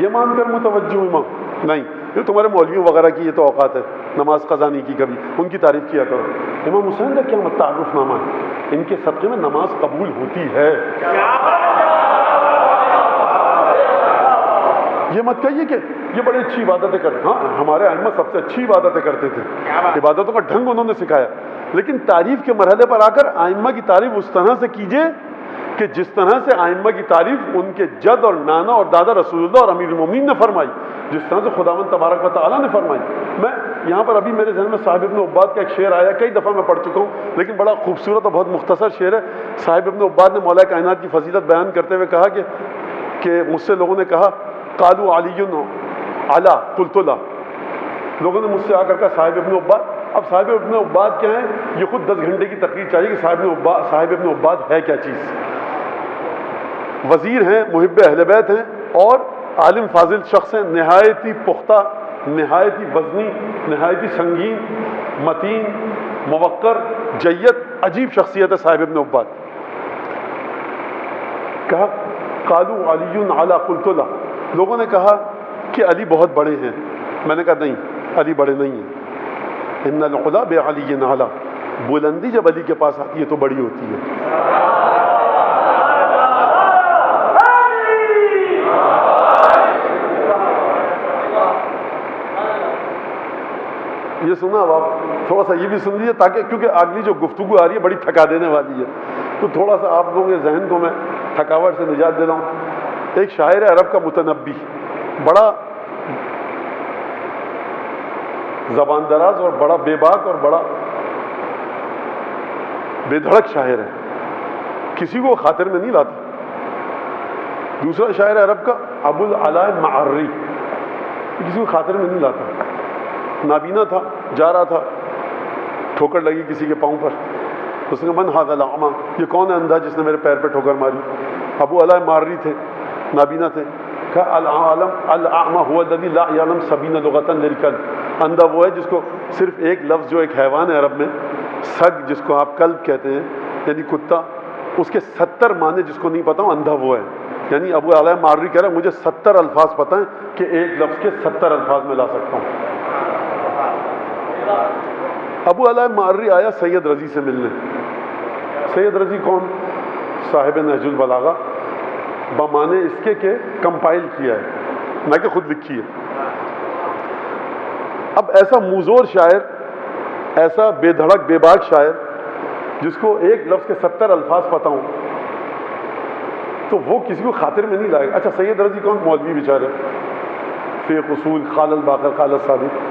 یہ مان کر متوجہ ہوں امام؟ نہیں، یہ تمہارے مولویوں وغیرہ کی یہ تو اوقات ہے، نماز قضا نہیں کی کبھی، ان کی تعریف کیا کرو. امام حسین کا کیا تعارف نامہ ہے؟ ان کے صدقے میں نماز قبول ہوتی ہے. یہ مت کہیے کہ یہ بڑی اچھی عبادتیں کرتے. ہاں، ہمارے ائمہ سب سے اچھی عبادتیں کرتے تھے، عبادتوں کا ڈھنگ انہوں نے سکھایا، لیکن تعریف کے مرحلے پر آ کر ائمہ کی تعریف اس طرح سے کیجیے کہ جس طرح سے ائمہ کی تعریف ان کے جد اور نانا اور دادا رسول اللہ اور امیر المومنین نے فرمائی، جس طرح سے خداوند تبارک و تعالیٰ نے فرمائی. میں یہاں پر ابھی میرے ذہن میں صاحب ابن عباد کا ایک شعر آیا، کئی دفعہ میں پڑھ چکا ہوں، لیکن بڑا خوبصورت اور بہت مختصر شعر ہے. صاحب ابن عباد نے مولا کائنات کی فضیلت بیان کرتے ہوئے کہا کہ مجھ سے لوگوں نے کہا قالوا علی علی قلت لا. لوگوں نے مجھ سے آ کر کہا صاحب ابن عباد. اب صاحب ابن عباد کیا ہیں؟ یہ خود 10 گھنٹے کی تقریر چاہیے کہ صاحب ابن عباد ہے کیا چیز. وزیر ہیں، محب اہل بیت ہیں، اور عالم فاضل شخص ہیں، نہایتی پختہ، نہایتی وزنی، نہایتی سنگین، متین، موقر، جید، عجیب شخصیت ہے صاحب ابن عباد. کہا قالوا علی علی قلت لا. لوگوں نے کہا کہ علی بہت بڑے ہیں. میں نے کہا نہیں، علی بڑے نہیں ہیں. ان العلا بعلی اعلی. بلندی جب علی کے پاس آتی ہے تو بڑی ہوتی ہے. یہ سنا، اب آپ تھوڑا سا یہ بھی سن لیجیے تاکہ، کیونکہ اگلی جو گفتگو آ رہی ہے بڑی تھکا دینے والی ہے، تو تھوڑا سا آپ لوگوں کے ذہن کو میں تھکاوٹ سے نجات دے رہا ہوں. ایک شاعر عرب کا متنبی، بڑا زبان دراز اور بڑا بے باک اور بڑا بے دھڑک شاعر ہے، کسی کو خاطر میں نہیں لاتا. دوسرا شاعر عرب کا ابو العلاء معری، کسی کو خاطر میں نہیں لاتا. نابینا تھا، جا رہا تھا، ٹھوکر لگی کسی کے پاؤں پر. اس نے کہا من ھذا الاعمى، یہ کون ہے اندھا جس نے میرے پیر پہ ٹھوکر ماری؟ ابو علاء معری تھے، نابینا تھے. کہا الاعمى هو الذي لا يعلم 70 لغة للكلب. اندھا وہ ہے جس کو صرف ایک لفظ، جو ایک حیوان ہے عرب میں، سگ، جس کو آپ کلب کہتے ہیں یعنی کتا، اس کے 70 معنی جس کو نہیں پتا ہوں، اندھا وہ ہے. یعنی ابو علاء معری کہہ رہا ہے مجھے 70 الفاظ پتہ ہیں کہ ایک لفظ کے 70 الفاظ میں لا سکتا ہوں. ابو علاء معری آیا سید رضی سے ملنے. سید رضی کون؟ صاحب نہج البلاغہ، بمانے اس کے کہ کمپائل کیا ہے، نہ کہ خود لکھی ہے. اب ایسا موزور شاعر، ایسا بے دھڑک بے باک شاعر جس کو ایک لفظ کے 70 الفاظ پتہ ہوں، تو وہ کسی کو خاطر میں نہیں لائے گا. اچھا سید رضی کون؟ مولوی بیچارے، فقہ اصول، قال الباقر قال الصادق.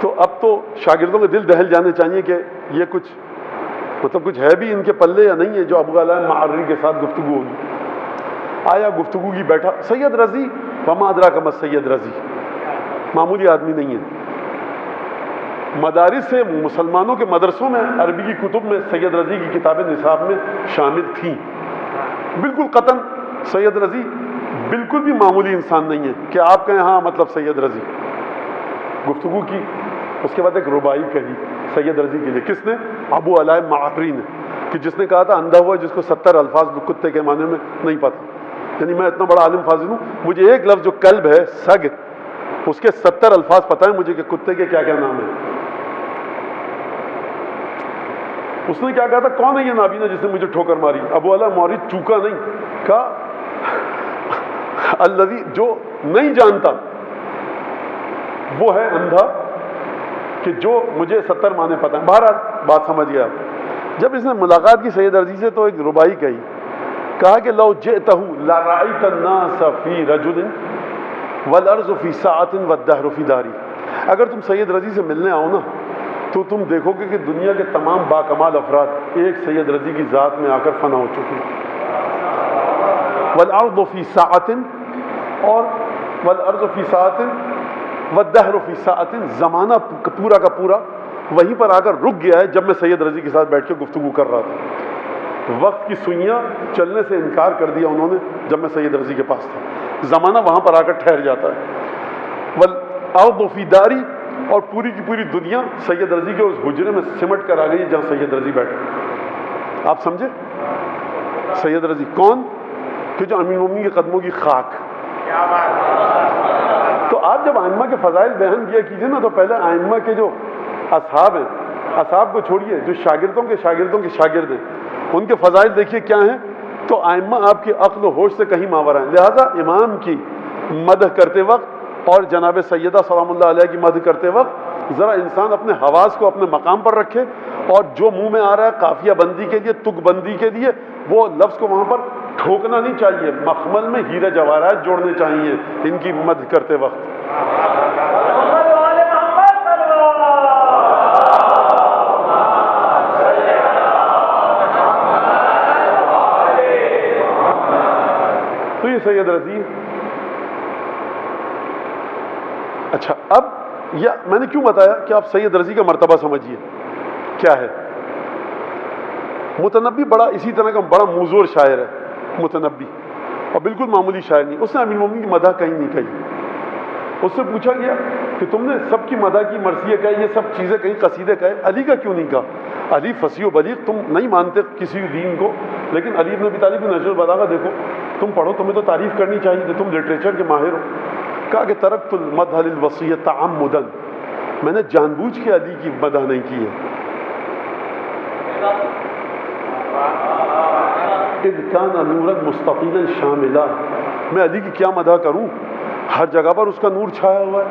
تو اب تو شاگردوں کے دل دہل جانے چاہیے کہ یہ کچھ مطلب کچھ ہے بھی ان کے پلے یا نہیں ہے جو ابو علاء معری کے ساتھ گفتگو ہوگی. آیا، گفتگو کی، بیٹھا. سید رضی، وما ادراک ما سید رضی، معمولی آدمی نہیں ہے. مدارس سے، مسلمانوں کے مدرسوں میں عربی کی کتب میں سید رضی کی کتابیں نصاب میں شامل تھیں. بالکل قطعاً سید رضی بالکل بھی معمولی انسان نہیں ہے کہ آپ کہیں ہاں مطلب سید رضی. گفتگو کی، اس کے بعد ایک ربائی کہی سید رضی کے لیے. کس نے؟ ابو علاء معری نے، کہ جس نے کہا تھا اندھا ہوا جس کو 70 الفاظ کتے کے معنی میں نہیں پتا. یعنی میں اتنا بڑا عالم فاضل ہوں، مجھے ایک لفظ جو کلب ہے، سگ، اس کے 70 الفاظ پتہ ہیں مجھے کہ کتے کے کیا کیا نام ہیں. اس نے کیا کہا تھا؟ کون ہے یہ نابینا جس نے مجھے ٹھوکر ماری؟ ابو علاء معری چوکا نہیں، کہا الذی، جو نہیں جانتا وہ ہے اندھا کہ جو مجھے 70 معنی پتہ ہیں. بہرحال بات سمجھ گیا. جب اس نے ملاقات کی سید رضی سے تو ایک ربائی کہی، کہا کہ لو جئتہ لرأیت الناس فی رجل والارض فی ساعۃ والدہر فی داری. اگر تم سید رضی سے ملنے آؤ نا تو تم دیکھو گے کہ دنیا کے تمام باکمال افراد ایک سید رضی کی ذات میں آ کر فنا ہو چکے ہیں. والارض فی ساعۃ، اور والارض فی ساعۃ، والدہر فی ساعۃ، زمانہ پورا کا پورا وہیں پر آ کر رک گیا ہے جب میں سید رضی کے ساتھ بیٹھ کے گفتگو کر رہا تھا. وقت کی سوئیاں چلنے سے انکار کر دیا انہوں نے جب میں سید رضی کے پاس تھا. زمانہ وہاں پر آ کر ٹھہر جاتا ہے. والارض فی داری، اور پوری کی پوری دنیا سید رضی کے اس حجرے میں سمٹ کر آ گئی جہاں سید رضی بیٹھے. آپ سمجھے؟ سید رضی کون؟ کہ جو امیر المومنین کے قدموں کی خاک. تو آپ جب ائمہ کے فضائل بیان کیا کیجیے نا، تو پہلے ائمہ کے جو اصحاب ہیں، اصحاب کو چھوڑیے، جو شاگردوں کے شاگردوں کے شاگرد ہیں، ان کے فضائل دیکھیے کیا ہیں. تو ائمہ آپ کی عقل و ہوش سے کہیں ماورا ہیں. لہٰذا امام کی مدح کرتے وقت اور جناب سیدہ سلام اللہ علیہ کی مدح کرتے وقت ذرا انسان اپنے حواس کو اپنے مقام پر رکھے، اور جو منہ میں آ رہا ہے قافیہ بندی کے لیے، تک بندی کے لیے، وہ لفظ کو وہاں پر ٹھوکنا نہیں چاہیے. مخمل میں ہیرے جواہرات جوڑنے چاہیے ان کی مدح کرتے وقت. تو یہ سید رضی. اچھا، اب میں نے کیوں بتایا کہ آپ سید رضی کا مرتبہ سمجھیے کیا ہے. متنبی بڑا اسی طرح کا بڑا موزور شاعر ہے. متنبی اور بالکل معمولی شاعر نہیں. اس نے امیر المومنین کی مدح کہیں نہیں کہی. اس سے پوچھا گیا کہ تم نے سب کی مدح کی، مرثیہ کہی، یہ سب چیزیں کہیں، قصیدے کہے، علی کا کیوں نہیں کہا؟ علی فصیح و بلیغ، تم نہیں مانتے کسی دین کو، لیکن علی ابن ابی طالب کی نہج البلاغہ دیکھو، تم پڑھو، تمہیں تو تعریف کرنی چاہیے کہ تم لٹریچر کے ماہر ہو. کہا کہ ترکت المدح للوصی تعمدا، میں نے جان بوجھ کے علی کی مدح نہیں کی ہے. اذ کان نورا مستطیلا شاملا، میں علی کی کیا مدح کروں، ہر جگہ پر اس کا نور چھایا ہوا ہے.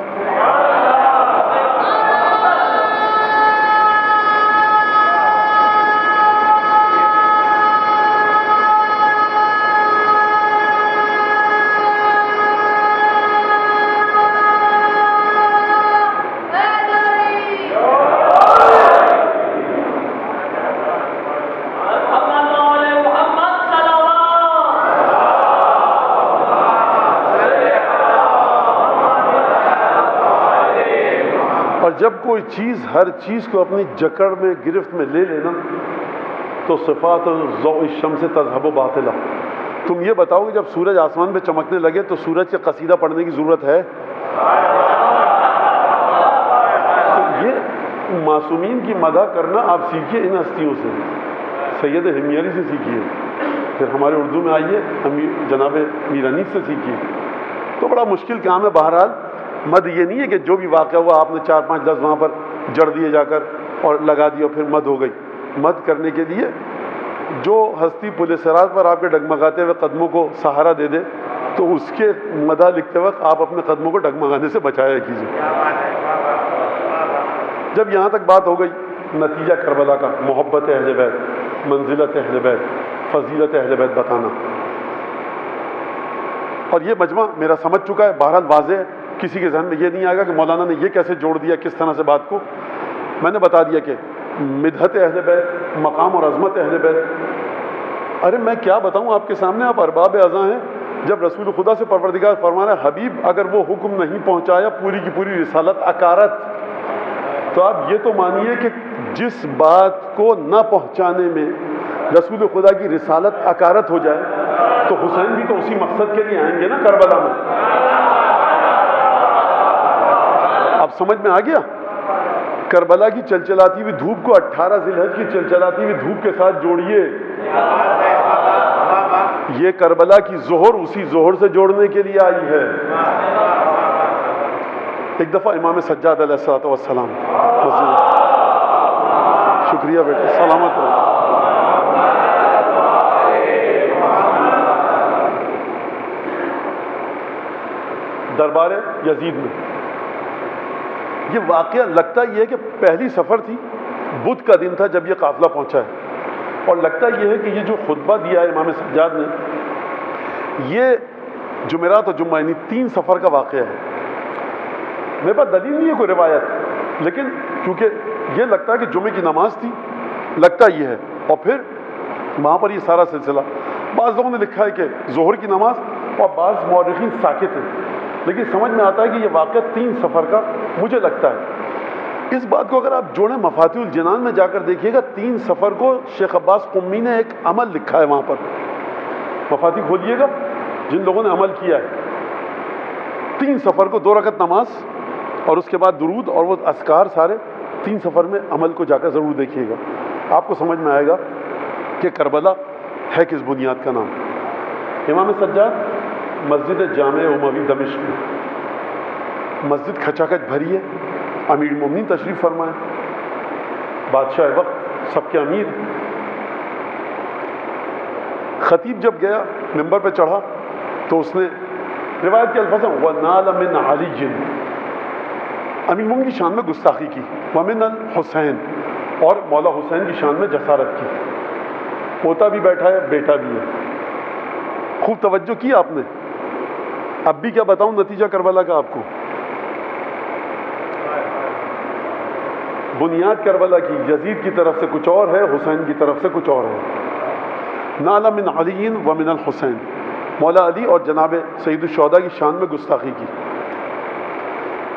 جب کوئی چیز ہر چیز کو اپنی جکڑ میں گرفت میں لے لینا تو صفات ضوء الشمس تذهب باطلا. تم یہ بتاؤ کہ جب سورج آسمان پہ چمکنے لگے تو سورج کا قصیدہ پڑھنے کی ضرورت ہے؟ یہ معصومین کی مدح کرنا آپ سیکھیے ان ہستیوں سے. سید ہمیری سے سیکھیے، پھر ہمارے اردو میں آئیے جناب میر انیس سے سیکھیے. تو بڑا مشکل کام ہے. بہرحال مد یہ نہیں ہے کہ جو بھی واقعہ ہوا آپ نے 4-5 لفظ وہاں پر جڑ دیے جا کر اور لگا دیا پھر مد ہو گئی. مد کرنے کے لیے جو ہستی پل صراط پر آپ کے ڈگمگاتے ہوئے قدموں کو سہارا دے دے تو اس کے مدح لکھتے وقت آپ اپنے قدموں کو ڈگمگانے سے بچایا کیجیے. جب یہاں تک بات ہو گئی، نتیجہ کربلا کا، محبت اہل بیت، منزلت اہل بیت، فضیلت اہل بیت بتانا. اور یہ مجمع میرا سمجھ چکا ہے. بہرحال واضح ہے، کسی کے ذہن میں یہ نہیں آئے گا کہ مولانا نے یہ کیسے جوڑ دیا، کس طرح سے بات کو. میں نے بتا دیا کہ مدحت اہل بیت، مقام اور عظمت اہل بیت. ارے میں کیا بتاؤں آپ کے سامنے، آپ ارباب اذاں ہیں. جب رسول خدا سے پروردگار فرما رہا ہے حبیب اگر وہ حکم نہیں پہنچایا پوری کی پوری رسالت اکارت، تو آپ یہ تو مانیے کہ جس بات کو نہ پہنچانے میں رسول خدا کی رسالت اکارت ہو جائے تو حسین بھی تو اسی مقصد کے لیے آئیں گے نا کربلا میں. اب سمجھ میں آ گیا؟ کربلا کی چلچلاتی ہوئی دھوپ کو 18 ذی الحج کی چلچلاتی ہوئی دھوپ کے ساتھ جوڑیے. یہ کربلا کی ظہر اسی ظہر سے جوڑنے کے لیے آئی ہے. ایک دفعہ امام سجاد علیہ السلام، شکریہ بیٹے، سلامت رہو. دربار یزید میں یہ واقعہ لگتا یہ ہے کہ پہلی سفر تھی، بدھ کا دن تھا جب یہ قافلہ پہنچا ہے. اور لگتا یہ ہے کہ یہ جو خطبہ دیا ہے امام سجاد نے، یہ جمعرات اور جمعہ یعنی 3 سفر کا واقعہ ہے. میرے پاس دلیل نہیں ہے کوئی روایت، لیکن کیونکہ یہ لگتا ہے کہ جمعے کی نماز تھی، لگتا یہ ہے. اور پھر وہاں پر یہ سارا سلسلہ. بعض لوگوں نے لکھا ہے کہ ظہر کی نماز، اور بعض مورخین ساکت ہیں. لیکن سمجھ میں آتا ہے کہ یہ واقعہ 3 سفر کا مجھے لگتا ہے. اس بات کو اگر آپ جوڑیں مفاتیح الجنان میں جا کر دیکھیے گا، 3 سفر کو شیخ عباس قمی نے ایک عمل لکھا ہے وہاں پر. مفاتیح کھولیے گا، جن لوگوں نے عمل کیا ہے 3 سفر کو 2 رکعت نماز اور اس کے بعد درود اور وہ اذکار سارے 3 سفر میں عمل کو جا کر ضرور دیکھیے گا. آپ کو سمجھ میں آئے گا کہ کربلا ہے کس بنیاد کا نام. امام سجاد مسجد جامع اموی دمشق میں، مسجد کھچا کھچ بھری ہے، امیر المومنین تشریف فرمائے، بادشاہ وقت سب کے امیر. خطیب جب گیا ممبر پہ چڑھا تو اس نے روایت کے الفاظ ہیں وَنَالَ مِنْ عَلِيٍّ، امیر المومنین کی شان میں گستاخی کی، وَمِنَ الْحُسَيْن، اور مولا حسین کی شان میں جسارت کی. پوتا بھی بیٹھا ہے، بیٹا بھی ہے. خوب توجہ کی آپ نے. اب بھی کیا بتاؤں نتیجہ کربلا کا آپ کو. بنیاد کربلا کی یزید کی طرف سے کچھ اور ہے، حسین کی طرف سے کچھ اور ہے. نَالَ مِنْ عَلِيٍّ وَمِنَ الْحُسَيْن، مولا علی اور جناب سید الشہداء کی شان میں گستاخی کی.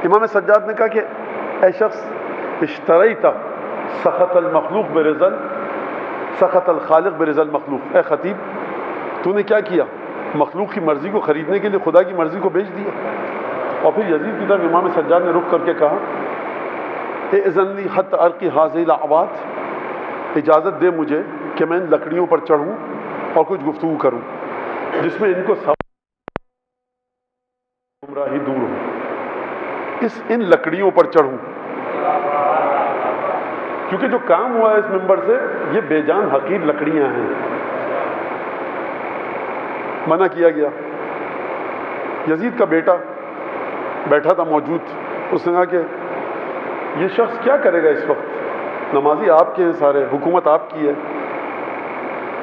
امام سجاد نے کہا کہ اے شخص اشتریت سخط المخلوق برزل سخط الخالق برزل المخلوق، اے خطیب تو نے کیا کیا؟ مخلوق کی مرضی کو خریدنے کے لیے خدا کی مرضی کو بیچ دیا. اور پھر یزید کی طرف امام سجاد نے رخ کر کے کہا اذن لی حتی القی هذه الاعواد، اجازت دے مجھے کہ میں ان لکڑیوں پر چڑھوں اور کچھ گفتگو کروں جس میں ان کو گمراہی دور ہو. ان لکڑیوں پر چڑھوں، کیونکہ جو کام ہوا ہے اس ممبر سے یہ بے جان حقیر لکڑیاں ہیں. منع کیا گیا. یزید کا بیٹا بیٹھا تھا موجود، اس نے کہا کہ یہ شخص کیا کرے گا اس وقت؟ نمازی آپ کے ہیں سارے، حکومت آپ کی ہے،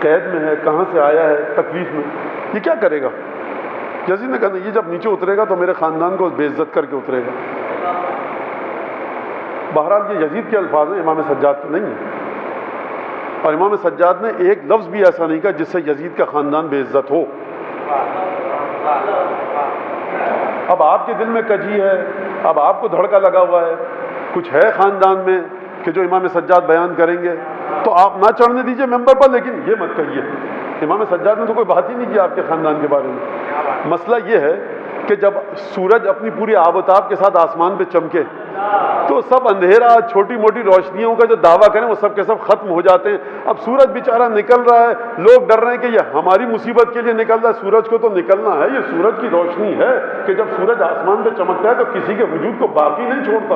قید میں ہے، کہاں سے آیا ہے تکلیف میں، یہ کیا کرے گا؟ یزید نے کہا یہ جب نیچے اترے گا تو میرے خاندان کو بے عزت کر کے اترے گا. بہرحال یہ یزید کے الفاظ ہیں، امام سجاد کے نہیں ہیں. اور امام سجاد نے ایک لفظ بھی ایسا نہیں کہا جس سے یزید کا خاندان بے عزت ہو. اب آپ کے دل میں کجی ہے، اب آپ کو دھڑکا لگا ہوا ہے، کچھ ہے خاندان میں کہ جو امام سجاد بیان کریں گے تو آپ نہ چڑھنے دیجئے ممبر پر، لیکن یہ مت کہیے. امام سجاد نے تو کوئی بات ہی نہیں کی آپ کے خاندان کے بارے میں. مسئلہ یہ ہے کہ جب سورج اپنی پوری آب و تاب کے ساتھ آسمان پہ چمکے تو سب اندھیرا، چھوٹی موٹی روشنیوں کا جو دعویٰ کریں وہ سب کے سب ختم ہو جاتے ہیں. اب سورج بیچارہ نکل رہا ہے، لوگ ڈر رہے ہیں کہ یہ ہماری مصیبت کے لیے نکل رہا ہے. سورج کو تو نکلنا ہے، یہ سورج کی روشنی ہے کہ جب سورج آسمان پہ چمکتا ہے تو کسی کے وجود کو باقی نہیں چھوڑتا.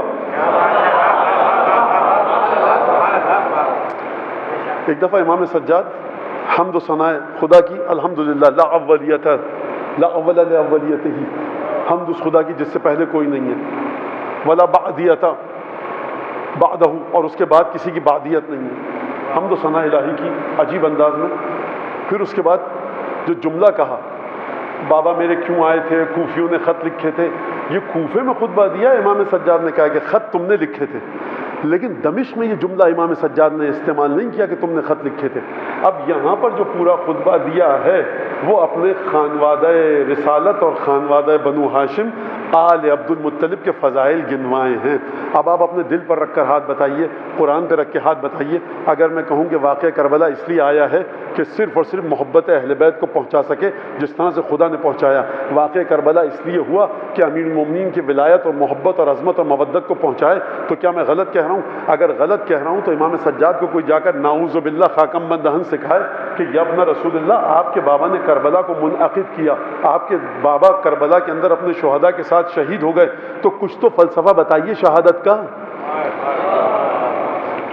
ایک دفعہ امام سجاد حمد و ثناء خدا کی الحمدللہ لا اولیت لا اول لاولیتہ، حمد اس خدا کی جس سے پہلے کوئی نہیں ہے، ولا بعدیت بعدہ، اور اس کے بعد کسی کی بعدیت نہیں ہے. حمد و ثناء الہی کی عجیب انداز میں. پھر اس کے بعد جو جملہ کہا بابا میرے کیوں آئے تھے، کوفیوں نے خط لکھے تھے. یہ کوفے میں خطبہ دیا امام سجاد نے کہا کہ خط تم نے لکھے تھے، لیکن دمشق میں یہ جملہ امام سجاد نے استعمال نہیں کیا کہ تم نے خط لکھے تھے. اب یہاں پر جو پورا خطبہ دیا ہے وہ اپنے خانوادہ رسالت اور خانوادہ بنو ہاشم آل عبد المطلب کے فضائل گنوائے ہیں. اب آپ اپنے دل پر رکھ کر ہاتھ بتائیے، قرآن پہ رکھ کے ہاتھ بتائیے، اگر میں کہوں کہ واقعہ کربلا اس لیے آیا ہے کہ صرف اور صرف محبت اہل بیت کو پہنچا سکے جس طرح سے خدا نے پہنچایا. واقعہ کربلا اس لیے ہوا کہ امیر المومنین کی ولایت اور محبت اور عظمت اور مودت کو پہنچائے. تو کیا میں غلط کہہ رہا ہوں؟ اگر غلط کہہ رہا ہوں تو امام سجاد کو کوئی جا کر نعوذ باللہ خاکم بند دہن سکھائے کہ یا ابن رسول اللہ آپ کے بابا نے کربلا کو منعقد کیا، آپ کے بابا کربلا کے اندر اپنے شہداء کے ساتھ شہید ہو گئے، تو کچھ تو فلسفہ بتائیے شہادت کا.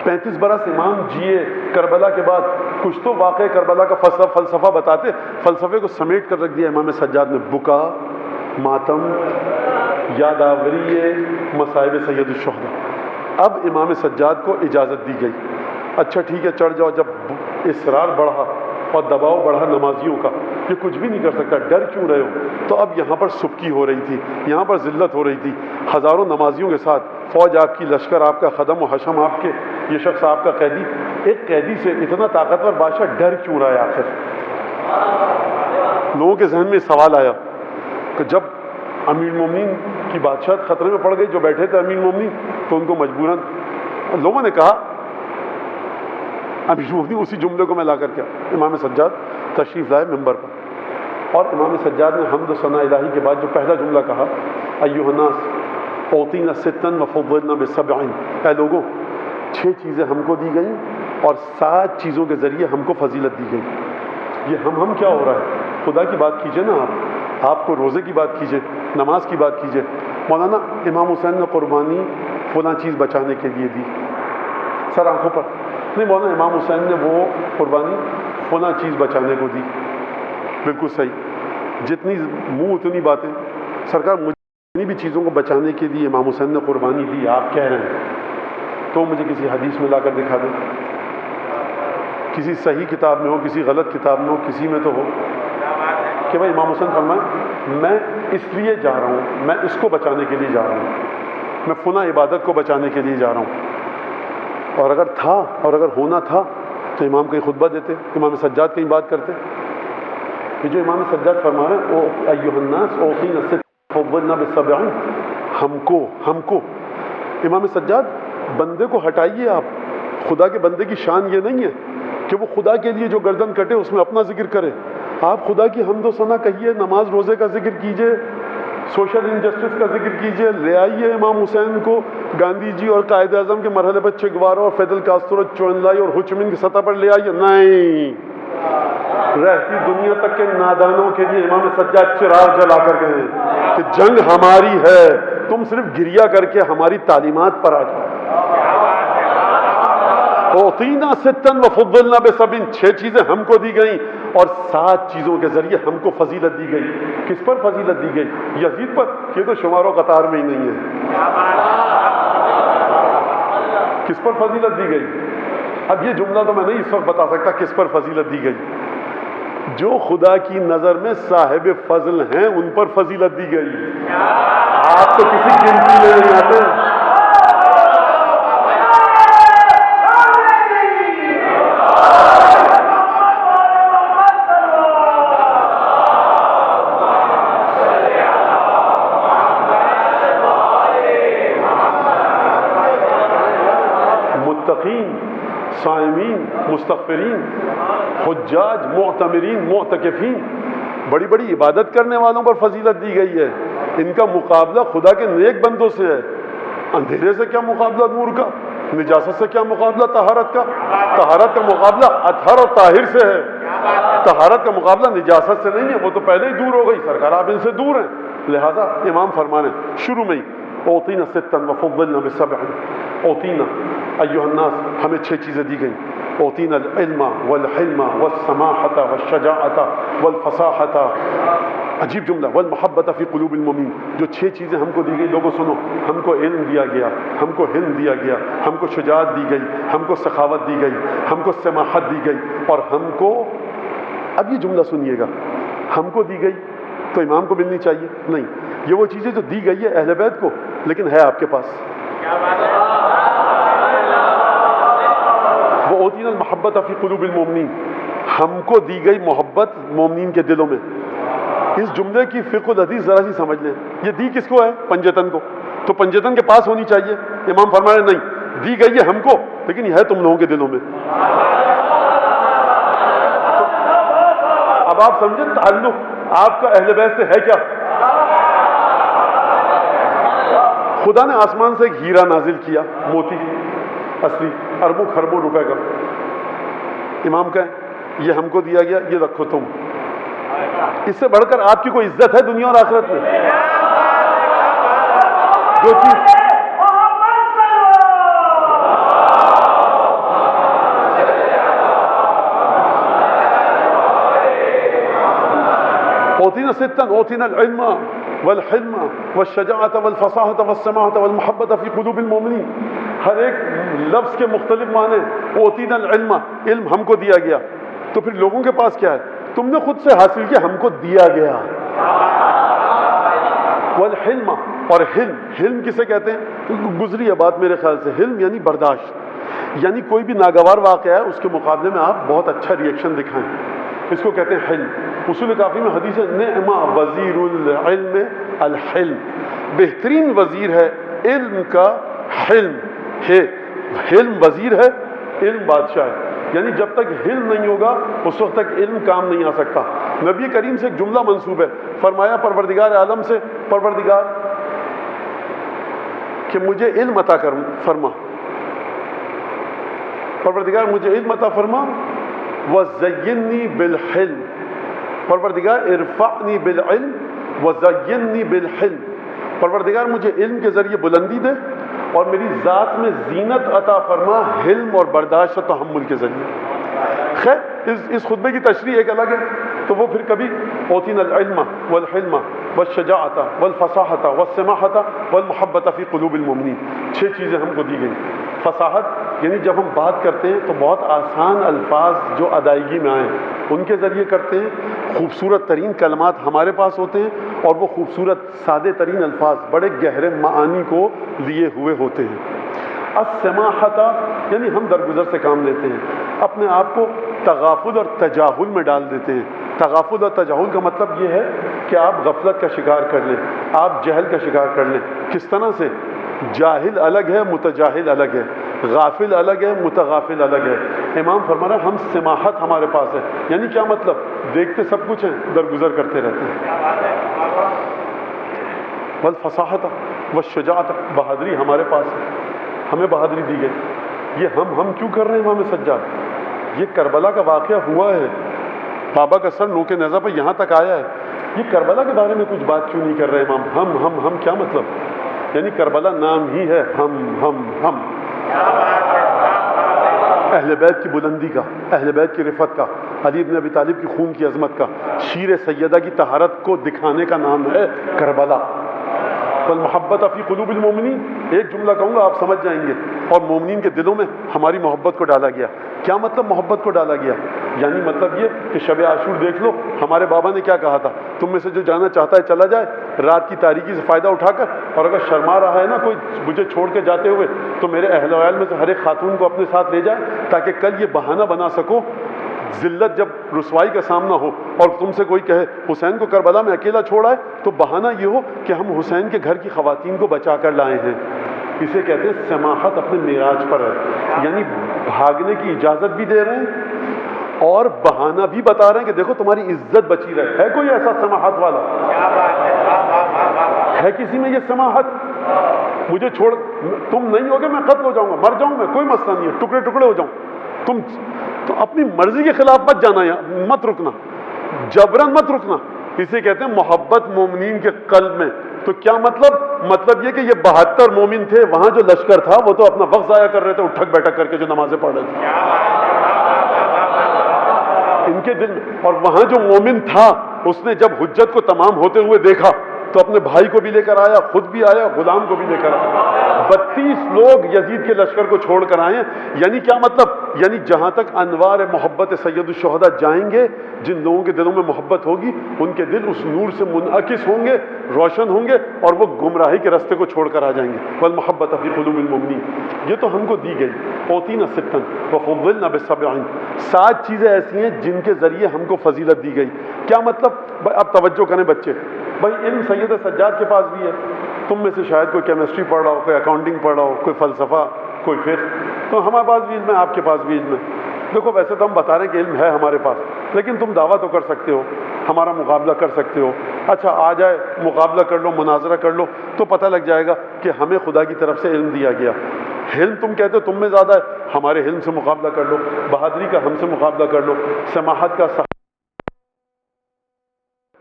35 برس امام جیے کربلا کے بعد، کچھ تو واقع کربلا کا فلسفہ بتاتے. فلسفے کو سمیٹ کر رکھ دیا امام سجاد نے. بکا، ماتم، یادآوری مصائب سید الشہداء. اب امام سجاد کو اجازت دی گئی، اچھا ٹھیک ہے چڑھ جاؤ. جب اصرار بڑھا اور دباؤ بڑھا نمازیوں کا، یہ کچھ بھی نہیں کر سکتا، ڈر کیوں رہے ہو؟ تو اب یہاں پر سبکی ہو رہی تھی، یہاں پر ذلت ہو رہی تھی. ہزاروں نمازیوں کے ساتھ فوج آپ کی، لشکر آپ کا، خدم و حشم آپ کے، یہ شخص آپ کا قیدی. ایک قیدی سے اتنا طاقتور بادشاہ ڈر کیوں رہا ہے آخر؟ لوگوں کے ذہن میں سوال آیا کہ جب امیر المومنین کی بادشاہت خطرے میں پڑ گئی، جو بیٹھے تھے امیر المومنین، تو ان کو مجبوراً لوگوں نے کہا، امیر المومنین اسی جملے کو میں لا کر کے امام سجاد تشریف لائے ممبر پر، اور امام سجاد نے حمد و ثنا الہی کے بعد جو پہلا جملہ کہا، ایھا الناس اعطینا ستا وفضلنا بسبع، اے لوگوں 6 چیزیں ہم کو دی گئیں اور 7 چیزوں کے ذریعے ہم کو فضیلت دی گئی۔ یہ ہم کیا ہو رہا ہے؟ خدا کی بات کیجئے نا، آپ کو روزے کی بات کیجئے، نماز کی بات کیجئے۔ مولانا امام حسین نے قربانی فلاں چیز بچانے کے لیے دی، سر آنکھوں پر نہیں، مولانا امام حسین نے وہ قربانی فلاں چیز بچانے کو دی، بالکل صحیح، جتنی منہ اتنی باتیں، سرکار مجھے جتنی بھی چیزوں کو بچانے کے لیے امام حسین نے قربانی دی آپ کہہ رہے ہیں، تو مجھے کسی حدیث میں لا کر دکھا دیں، کسی صحیح کتاب میں ہو، کسی غلط کتاب میں ہو، کسی میں تو ہو کہ بھائی امام حسین فرمائے میں اس لیے جا رہا ہوں، میں اس کو بچانے کے لیے جا رہا ہوں، میں فلاں عبادت کو بچانے کے لیے جا رہا ہوں۔ اور اگر تھا اور اگر ہونا تھا تو امام کہیں خطبہ دیتے، امام سجاد کہیں بات کرتے۔ یہ جو امام سجاد فرما رہے ہیں ایھا الناس اعطینا ستا وفضلنا بسبع، ہم کو امام سجاد بندے کو ہٹائیے، آپ خدا کے بندے کی شان یہ نہیں ہے کہ وہ خدا کے لیے جو گردن کٹے اس میں اپنا ذکر کرے، آپ خدا کی حمد و ثنا کہیے، نماز روزے کا ذکر کیجئے، سوشل انجسٹس کا ذکر کیجئے، لے آئیے امام حسین کو گاندھی جی اور قائد اعظم کے مرحلے پر چے گوارا اور فیدل کاسترو چوئنلائی اور ہوچمن کی سطح پر لے آئیے، نہیں، رہتی دنیا تک کے نادانوں کے لیے امام سجاد چراغ جلا کر گئے کہ جنگ ہماری ہے، تم صرف گریہ کر کے ہماری تعلیمات پر آ جاؤ۔ اعطینا ستا وفضلنا بسبع، 6 چیزیں ہم کو دی گئیں اور 7 چیزوں کے ذریعے ہم کو فضیلت دی گئی۔ کس پر فضیلت دی گئی؟ یزید پر، یہ تو شمار و قطار میں ہی نہیں ہے۔ کس پر فضیلت دی گئی؟ اب یہ جملہ تو میں نہیں اس وقت بتا سکتا کس پر فضیلت دی گئی، جو خدا کی نظر میں صاحب فضل ہیں ان پر فضیلت دی گئی۔ آپ تو کسی گنتی میں نہیں آتے۔ متقین، صائمین، مستغفرین، حجاج، معتمرین، معتکفین، بڑی بڑی عبادت کرنے والوں پر فضیلت دی گئی ہے۔ ان کا مقابلہ خدا کے نیک بندوں سے ہے۔ اندھیرے سے کیا مقابلہ نور کا، نجاست سے کیا مقابلہ طہارت کا، طہارت کا مقابلہ اطہر اور طاہر سے ہے، طہارت کا مقابلہ نجاست سے نہیں ہے، وہ تو پہلے ہی دور ہو گئی، سرکار آپ ان سے دور ہیں۔ لہذا امام فرمانے شروع میں ہی اعطینا ستا وفضلنا بسبع، اعطینا ایھا الناس، ہمیں 6 چیزیں دی گئیں، اعطینا العلم والحلم والسماحۃ والشجاعۃ والفصاحۃ، عجیب جملہ، والمحبۃ فی قلوب المؤمنین، جو 6 چیزیں ہم کو دی گئی، لوگوں سنو، ہم کو علم دیا گیا، ہم کو حلم دیا گیا، ہم کو شجاعت دی گئی، ہم کو سخاوت دی گئی، ہم کو سماحت دی گئی، اور ہم کو، اب یہ جملہ سنیے گا، ہم کو دی گئی تو امام کو ملنی چاہیے؟ نہیں، یہ وہ چیزیں جو دی گئی ہے اہل بیت کو لیکن ہے آپ کے پاس۔ وہ اعطینا المحبۃ فی قلوب المؤمنین، ہم کو دی گئی محبت مومنین کے دلوں میں۔ اس جملے کی فقہ الحدیث ذرا سی سمجھ لیں، یہ دی کس کو ہے؟ پنجتن کو، تو پنجتن کے پاس ہونی چاہیے۔ امام فرما رہے نہیں، دی گئی ہے ہم کو لیکن یہ ہے تم لوگوں کے دلوں میں۔ اب آپ سمجھیں تعلق آپ کا اہل بیت سے ہے کیا؟ خدا نے آسمان سے ایک ہیرا نازل کیا، موتی اصلی، اربوں خربوں روپے کا، امام کہیں یہ ہم کو دیا گیا، یہ رکھو تم۔ اس سے بڑھ کر آپ کی کوئی عزت ہے دنیا اور آخرت میں؟ جو چیز اوتینا ستا، اوتینا العلم والحلم والشجاعت والفصاحت والسماحت والمحبت فی قلوب المؤمنین، ہر ایک لفظ کے مختلف معنی۔ اوتینا العلم، علم ہم کو دیا گیا، تو پھر لوگوں کے پاس کیا ہے؟ تم نے خود سے حاصل کیا، ہم کو دیا گیا۔ والحلم، اور حلم، حلم کسے کہتے ہیں؟ گزری ہے بات میرے خیال سے، حلم یعنی برداشت، یعنی کوئی بھی ناگوار واقعہ ہے اس کے مقابلے میں آپ بہت اچھا ریئیکشن دکھائیں، اس کو کہتے ہیں حلم. اصول کافی میں حدیث ہے نعم وزیر العلم الحلم، بہترین وزیر ہے علم کا حلم ہے. حلم وزیر ہے، علم بادشاہ ہے. یعنی جب تک حلم نہیں ہوگا اس وقت تک علم کام نہیں آ سکتا. نبی کریم سے ایک جملہ منسوب ہے، فرمایا پروردگار عالم سے، پروردگار کہ مجھے علم عطا فرما، پروردگار مجھے علم عطا فرما. وَزَيِّنِّي بِالْحِلْمِ، پروردگار ارفعنی بالعلم وزینی بالحلم، پروردگار مجھے علم کے ذریعے بلندی دے اور میری ذات میں زینت عطا فرما حلم اور برداشت و تحمل کے ذریعے. خیر اس خطبے کی تشریح ایک الگ ہے، تو وہ پھر کبھی اوتینا العلم والحلم والشجاعت والفصاحت والسماحت والمحبت فی قلوب المؤمنین. 6 چیزیں ہم کو دی گئی. فصاحت یعنی جب ہم بات کرتے ہیں تو بہت آسان الفاظ جو ادائیگی میں آئیں ان کے ذریعے کرتے ہیں. خوبصورت ترین کلمات ہمارے پاس ہوتے ہیں اور وہ خوبصورت سادے ترین الفاظ بڑے گہرے معانی کو لیے ہوئے ہوتے ہیں. السماحت یعنی ہم درگزر سے کام لیتے ہیں، اپنے آپ کو تغافل اور تجاہل میں ڈال دیتے ہیں. تغافل اور تجاہل کا مطلب یہ ہے کہ آپ غفلت کا شکار کر لیں، آپ جہل کا شکار کر لیں. کس طرح سے؟ جاہل الگ ہے، متجاہل الگ ہے، غافل الگ ہے، متغافل الگ ہے. امام فرما رہا ہے ہم سماحت ہمارے پاس ہے. یعنی کیا مطلب؟ دیکھتے سب کچھ ہیں، درگزر کرتے رہتے ہیں. والفصاحت والشجاعت، بہادری ہمارے پاس ہے، ہمیں بہادری دی گئی. یہ ہم کیوں کر رہے ہیں امام سجاد؟ یہ کربلا کا واقعہ ہوا ہے، بابا کا سر نوکے نیزہ پہ یہاں تک آیا ہے. یہ کربلا کے بارے میں کچھ بات کیوں نہیں کر رہے امام؟ ہم کیا مطلب؟ یعنی کربلا نام ہی ہے ہم. اہل بیت کی بلندی کا، اہل بیت کی رفعت کا، علی بن ابی طالب کی خون کی عظمت کا، شیر سیدہ کی طہارت کو دکھانے کا نام ہے کربلا. والمحبت فی قلوب المومنین، ایک جملہ کہوں گا آپ سمجھ جائیں گے. اور مومنین کے دلوں میں ہماری محبت کو ڈالا گیا. کیا مطلب محبت کو ڈالا گیا؟ یعنی مطلب یہ کہ شب عاشور دیکھ لو، ہمارے بابا نے کیا کہا تھا، تم میں سے جو جانا چاہتا ہے چلا جائے رات کی تاریکی سے فائدہ اٹھا کر، اور اگر شرما رہا ہے نا کوئی مجھے چھوڑ کے جاتے ہوئے، تو میرے اہل ویال میں سے ہر ایک خاتون کو اپنے ساتھ لے جائے تاکہ کل یہ بہانہ بنا سکو ذلت جب رسوائی کا سامنا ہو اور تم سے کوئی کہے حسین کو کربلا میں اکیلا چھوڑا ہے، تو بہانہ یہ ہو کہ ہم حسین کے گھر کی خواتین کو بچا کر لائے ہیں. اسے کہتے ہیں سماحت اپنے معراج پر ہے. یعنی بھاگنے کی اجازت بھی دے رہے ہیں اور بہانہ بھی بتا رہے ہیں کہ دیکھو تمہاری عزت بچی رہے. ہے کوئی ایسا سماحت والا؟ ہے کسی میں یہ سماحت؟ مجھے چھوڑ، تم نہیں ہوگے میں قتل ہو جاؤں گا، مر جاؤں میں، کوئی مسئلہ نہیں ہے، ٹکڑے ٹکڑے ہو جاؤں. تم تو اپنی مرضی کے خلاف مت جانا، مت رکنا، جبرن مت رکنا. اسے کہتے ہیں محبت مومنین کے قلب میں. تو کیا مطلب؟ مطلب یہ کہ یہ 72 مومن تھے، وہاں جو لشکر تھا وہ تو اپنا وقت ضائع کر رہے تھے اٹھک بیٹھک کر کے جو نمازیں پڑھ رہے تھے ان کے دل میں. اور وہاں جو مومن تھا اس نے جب حجت کو تمام ہوتے ہوئے دیکھا تو اپنے بھائی کو بھی لے کر آیا، خود بھی آیا، غلام کو بھی لے کر آیا. 32 لوگ یزید کے لشکر کو چھوڑ کر آئے. یعنی کیا مطلب؟ یعنی جہاں تک انوار محبت سید الشہداء جائیں گے، جن لوگوں کے دلوں میں محبت ہوگی ان کے دل اس نور سے منعکس ہوں گے، روشن ہوں گے، اور وہ گمراہی کے راستے کو چھوڑ کر آ جائیں گے. والمحبت فی قلوب المؤمنین، یہ تو ہم کو دی گئی. اوتینا ستا وفضلنا بسبع، 7 چیزیں ایسی ہیں جن کے ذریعے ہم کو فضیلت دی گئی. کیا مطلب؟ اب توجہ کریں بچے. بھائی علم سید سجاد کے پاس بھی ہے، تم میں سے شاید کوئی کیمسٹری پڑھ رہا ہو، کوئی اکاؤنٹنگ پڑھ رہا ہو، کوئی فلسفہ، کوئی فقہ. تو ہمارے پاس بھی علم ہے، آپ کے پاس بھی علم ہے. دیکھو ویسے تو ہم بتا رہے ہیں کہ علم ہے ہمارے پاس، لیکن تم دعویٰ تو کر سکتے ہو، ہمارا مقابلہ کر سکتے ہو. اچھا آ جائے مقابلہ کر لو، مناظرہ کر لو، تو پتہ لگ جائے گا کہ ہمیں خدا کی طرف سے علم دیا گیا. علم تم کہتے ہو تم میں زیادہ ہے، ہمارے علم سے مقابلہ کر لو. بہادری کا ہم سے مقابلہ کر لو. سماحت کا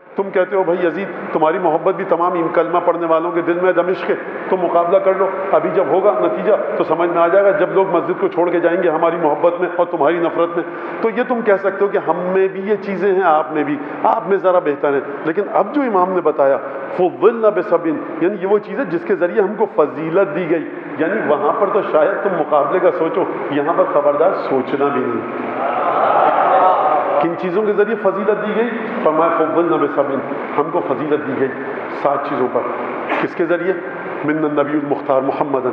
تم کہتے ہو بھائی یزید تمہاری محبت بھی تمام کلمہ پڑھنے والوں کے دل میں دمشق ہے، تو مقابلہ کر لو. ابھی جب ہوگا نتیجہ تو سمجھ میں آ جائے گا، جب لوگ مسجد کو چھوڑ کے جائیں گے ہماری محبت میں اور تمہاری نفرت میں. تو یہ تم کہہ سکتے ہو کہ ہم میں بھی یہ چیزیں ہیں، آپ میں بھی، آپ میں ذرا بہتر ہے. لیکن اب جو امام نے بتایا فضلنا بسبع، یعنی یہ وہ چیز ہے جس کے ذریعے ہم کو فضیلت دی گئی. یعنی وہاں پر تو شاید تم مقابلے کا سوچو، یہاں پر خبردار سوچنا بھی نہیں. کن چیزوں کے ذریعے فضیلت دی گئی؟ فرمایا فضلنا بسبع، ہم کو فضیلت دی گئی 7 چیزوں پر. کس کے ذریعے؟ من النبی المختار محمد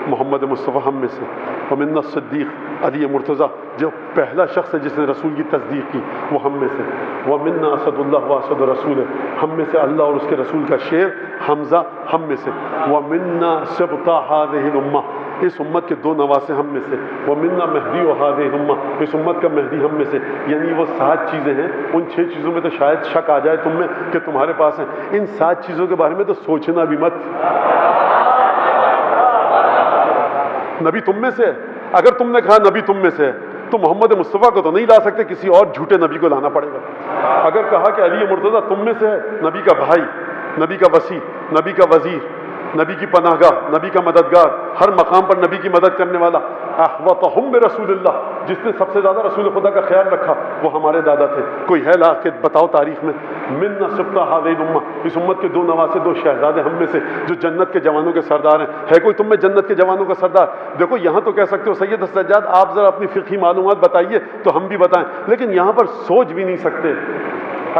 محمد مصطفیٰ ہم میں سے، ومنا الصدیق علی مرتضیٰ جو پہلا شخص ہے جس نے رسول کی تصدیق کی وہ ہم میں سے، ومنا اسد اللہ و اسد رسول ہم میں سے اللہ اور اس کے رسول کا شیر حمزہ ہم میں سے، ومنا سبط هذه الامہ اس امت کے 2 نواسے ہم میں سے، ومنا مہدی و هذه الامہ اس امت کا مہدی ہم میں سے، یعنی وہ 7 چیزیں ہیں، ان 6 چیزوں میں تو شاید شک آ جائے تم میں کہ تمہارے پاس ہیں، ان 7 چیزوں کے بارے میں تو سوچنا بھی مت۔ نبی تم میں سے ہے، اگر تم نے کہا نبی تم میں سے ہے تو محمد مصطفیٰ کو تو نہیں لا سکتے، کسی اور جھوٹے نبی کو لانا پڑے گا۔ اگر کہا کہ علی مرتضیٰ تم میں سے ہے، نبی کا بھائی، نبی کا وصی، نبی کا وزیر، نبی کی پناہ گاہ، نبی کا مددگار، ہر مقام پر نبی کی مدد کرنے والا، احوطہم برسول اللہ جس نے سب سے زیادہ رسول خدا کا خیال رکھا وہ ہمارے دادا تھے۔ کوئی ہے لا کہ بتاؤ تاریخ میں من سبط هذه الامہ اس امت کے 2 نواسے 2 شہزادے ہم میں سے جو جنت کے جوانوں کے سردار ہیں، ہے کوئی تم میں جنت کے جوانوں کا سردار؟ دیکھو یہاں تو کہہ سکتے ہو سید السجاد آپ ذرا اپنی فقہی معلومات بتائیے تو ہم بھی بتائیں، لیکن یہاں پر سوچ بھی نہیں سکتے،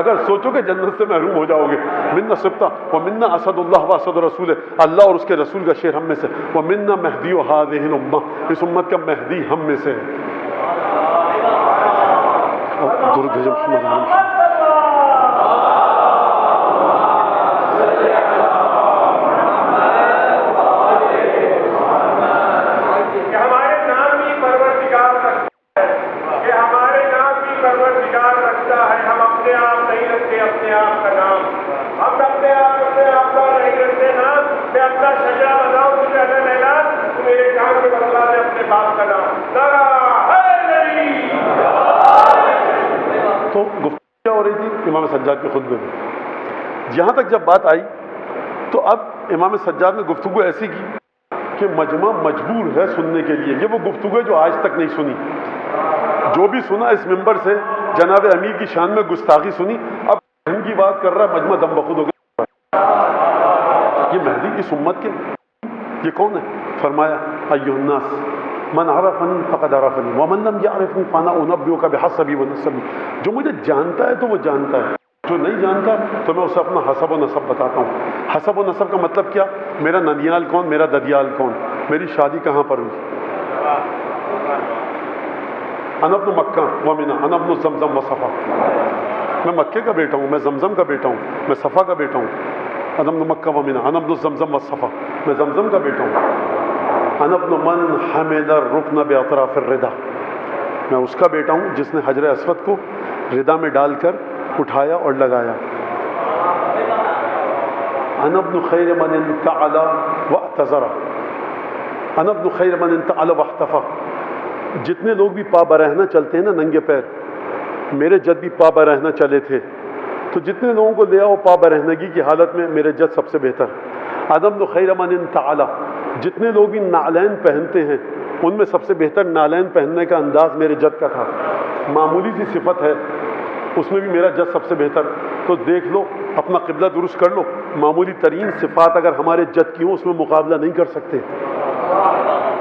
اگر سوچو کہ جنت سے محروم ہو جاؤ گے۔ منا سبطہ ومنا اسد اللہ و اسد رسول اللہ اور اس کے رسول کا شیر ہم میں سے، ومنا مہدی و هذه الامہ اس امت کا مہدی ہم میں سے ہے۔ درود بھیجو محمد علیہ وسلم۔ تو گفتگو کیا ہو رہی تھی امام سجاد کے خطبے میں، یہاں تک جب بات آئی تو اب امام سجاد نے گفتگو ایسی کی کہ مجمع مجبور ہے سننے کے لیے۔ یہ وہ گفتگو ہے جو آج تک نہیں سنی، جو بھی سنا اس ممبر سے جناب امیر کی شان میں گستاخی سنی، اب ان کی بات کر رہا ہے مجمع دم بخود ہو گیا۔ یہ مہدی اس امت کے یہ کون ہے؟ فرمایا ایھا الناس من عرفنی فقد عرفنی ومن لم یعرفنی فانا انبئک بحسبی ونسبی، جو مجھے جانتا ہے تو وہ جانتا ہے، جو نہیں جانتا تو میں اسے اپنا حسب و نسب بتاتا ہوں۔ حسب و نسب کا مطلب کیا؟ میرا ننیال کون، میرا ددیال کون، میری شادی کہاں پر ہوئی، انا ابن مکہ و منى انا ابن زمزم و صفا، میں مکے کا بیٹا ہوں، میں زمزم کا بیٹا ہوں، میں صفا کا بیٹا ہوں۔ انا ابن مکہ و منى انا ابن زمزم و صفا، میں زمزم کا بیٹا ہوں۔ انا ابن من حمل الرکن باطراف الردہ، میں اس کا بیٹا ہوں جس نے حجر اسود کو ردا میں ڈال کر اٹھایا اور لگایا۔ انا ابن خیر من انتعل واعتذر، انا ابن خیر من انتعل واحتفى، جتنے لوگ بھی پا برہنہ چلتے ہیں نا ننگے پیر، میرے جد بھی پا برہنہ چلے تھے، تو جتنے لوگوں کو لے آؤ پا برہنگی کی حالت میں میرے جد سب سے بہتر۔ انا ابن خیر من انتعل، جتنے لوگ بھی نعلین پہنتے ہیں ان میں سب سے بہتر نعلین پہننے کا انداز میرے جد کا تھا، معمولی سی صفت ہے اس میں بھی میرا جد سب سے بہتر۔ تو دیکھ لو اپنا قبلہ درست کر لو، معمولی ترین صفات اگر ہمارے جد کی ہوں اس میں مقابلہ نہیں کر سکتے۔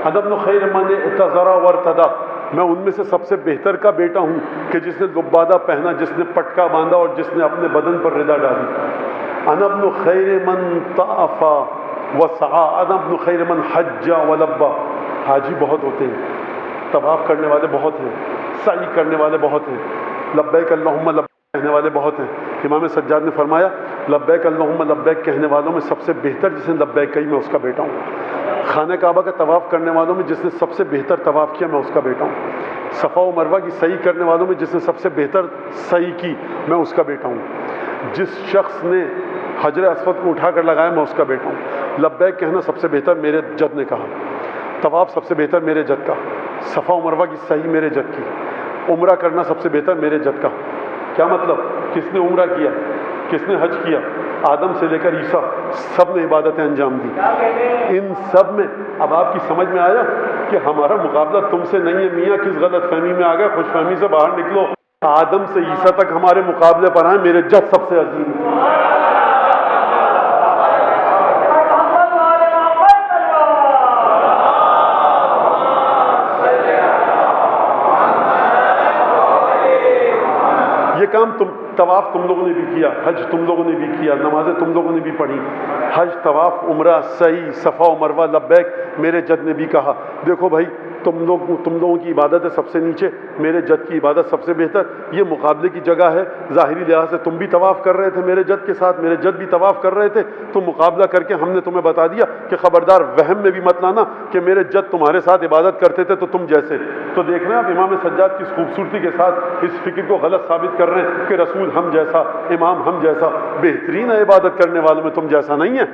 انا ابن خیر من اعتذر وارتدى، میں ان میں سے سب سے بہتر کا بیٹا ہوں کہ جس نے لبادہ پہنا، جس نے پٹکا باندھا اور جس نے اپنے بدن پر ردا ڈالی۔ انا ابن خیر من طاف وسعى، انا ابن خیر من حج ولبى، حاجی بہت ہوتے ہیں، طواف کرنے والے بہت ہیں، سعی کرنے والے بہت ہیں، لبیک اللہم لبیک کہنے والے بہت ہیں۔ امام سجاد نے فرمایا لبیک اللہم لبیک کہنے والوں میں سب سے بہتر جس نے لبیک کہی میں اس کا بیٹا ہوں۔ خانہ کعبہ کا طواف کرنے والوں میں جس نے سب سے بہتر طواف کیا میں اس کا بیٹا ہوں۔ صفا و مروہ کی صحیح کرنے والوں میں جس نے سب سے بہتر صحیح کی میں اس کا بیٹا ہوں۔ جس شخص نے حجر اسود کو اٹھا کر لگایا میں اس کا بیٹا ہوں۔ لبیک کہنا سب سے بہتر میرے جد نے کہا، طواف سب سے بہتر میرے جد کا، صفا و مروہ کی صحیح میرے جد کی، عمرہ کرنا سب سے بہتر میرے جد کا۔ کیا مطلب؟ کس نے عمرہ کیا، کس نے حج کیا، آدم سے لے کر عیسیٰ سب نے عبادتیں انجام دی۔ ان سب میں اب آپ کی سمجھ میں آیا کہ ہمارا مقابلہ تم سے نہیں ہے میاں، کس غلط فہمی میں آ گئے، خوش فہمی سے باہر نکلو۔ آدم سے عیسیٰ تک ہمارے مقابلے پر آئے، میرے جد سب سے عظیم ہے۔ یہ کام طواف تم لوگوں نے بھی کیا، حج تم لوگوں نے بھی کیا، نمازیں تم لوگوں نے بھی پڑھی، حج، طواف، عمرہ، سعی، صفا و مروہ، لبیک میرے جد نے بھی کہا۔ دیکھو بھائی تم لوگوں کی عبادت ہے سب سے نیچے، میرے جد کی عبادت سب سے بہتر، یہ مقابلے کی جگہ ہے۔ ظاہری لحاظ سے تم بھی طواف کر رہے تھے میرے جد کے ساتھ، میرے جد بھی طواف کر رہے تھے، تو مقابلہ کر کے ہم نے تمہیں بتا دیا کہ خبردار وہم میں بھی مت لانا کہ میرے جد تمہارے ساتھ عبادت کرتے تھے تو تم جیسے۔ تو دیکھ رہے ہیں آپ امام سجاد کی خوبصورتی کے ساتھ اس فکر کو غلط ثابت کر رہے ہیں کہ رسول ہم جیسا، امام ہم جیسا، بہترین ہے عبادت کرنے والوں میں تم جیسا نہیں ہے۔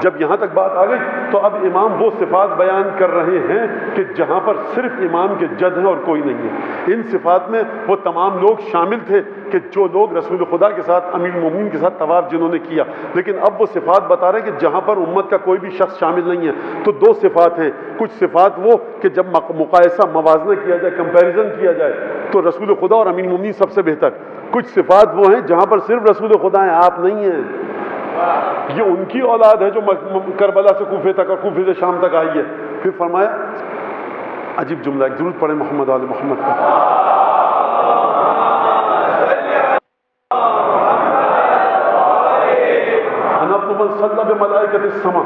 جب یہاں تک بات آ گئی تو اب امام وہ صفات بیان کر رہے ہیں کہ جہاں پر صرف امام کے جد ہیں اور کوئی نہیں ہے۔ ان صفات میں وہ تمام لوگ شامل تھے کہ جو لوگ رسول خدا کے ساتھ، امیر المومنین کے ساتھ طواف جنہوں نے کیا، لیکن اب وہ صفات بتا رہے ہیں کہ جہاں پر امت کا کوئی بھی شخص شامل نہیں ہے۔ تو دو صفات ہیں، کچھ صفات وہ کہ جب مقایسہ، موازنہ کیا جائے، کمپیریزن کیا جائے تو رسول خدا اور امیر المومنین سب سے بہتر۔ کچھ صفات وہ ہیں جہاں پر صرف رسول خدا ہیں، آپ نہیں ہیں۔ یہ ان کی اولاد ہے جو کربلا سے کوفے تک اور کوفے سے شام تک آئی ہے۔ پھر فرمایا عجیب جملہ، ایک درود پڑھیں محمد آل محمد پر۔ انا ابن من صلى بملائكة السماء،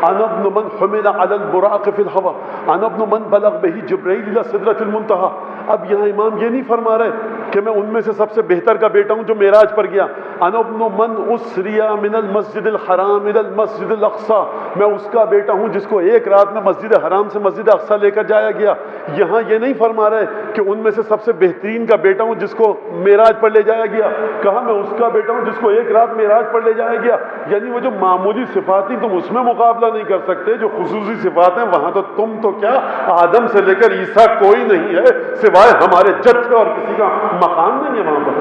انا ابن من حمل على البراق في الهوى، انا ابن من بلغ به جبرائيل الى سدرة المنتهى۔ اب یہاں امام یہ نہیں فرما رہے کہ میں ان میں سے سب سے بہتر کا بیٹا ہوں جو معراج پر گیا۔ انا ابن من اسری من المسجد الحرام الى المسجد الاقصى، میں اس کا بیٹا ہوں جس کو ایک رات میں مسجد حرام سے مسجد اقصی لے کر جایا گیا۔ یہاں یہ نہیں فرما رہے کہ ان میں سے سب سے بہترین کا بیٹا ہوں جس کو معراج پر لے جایا گیا، کہا میں اس کا بیٹا ہوں جس کو ایک رات معراج پر لے جایا گیا۔ یعنی وہ جو معمولی صفات ہیں تم اس میں مقابلہ نہیں کر سکتے، جو خصوصی صفات ہیں وہاں تو تم تو کیا آدم سے لے کر عیسیٰ کوئی نہیں ہے سوائے ہمارے جد کے، اور کسی کا مقام نہیں ہے وہاں پر۔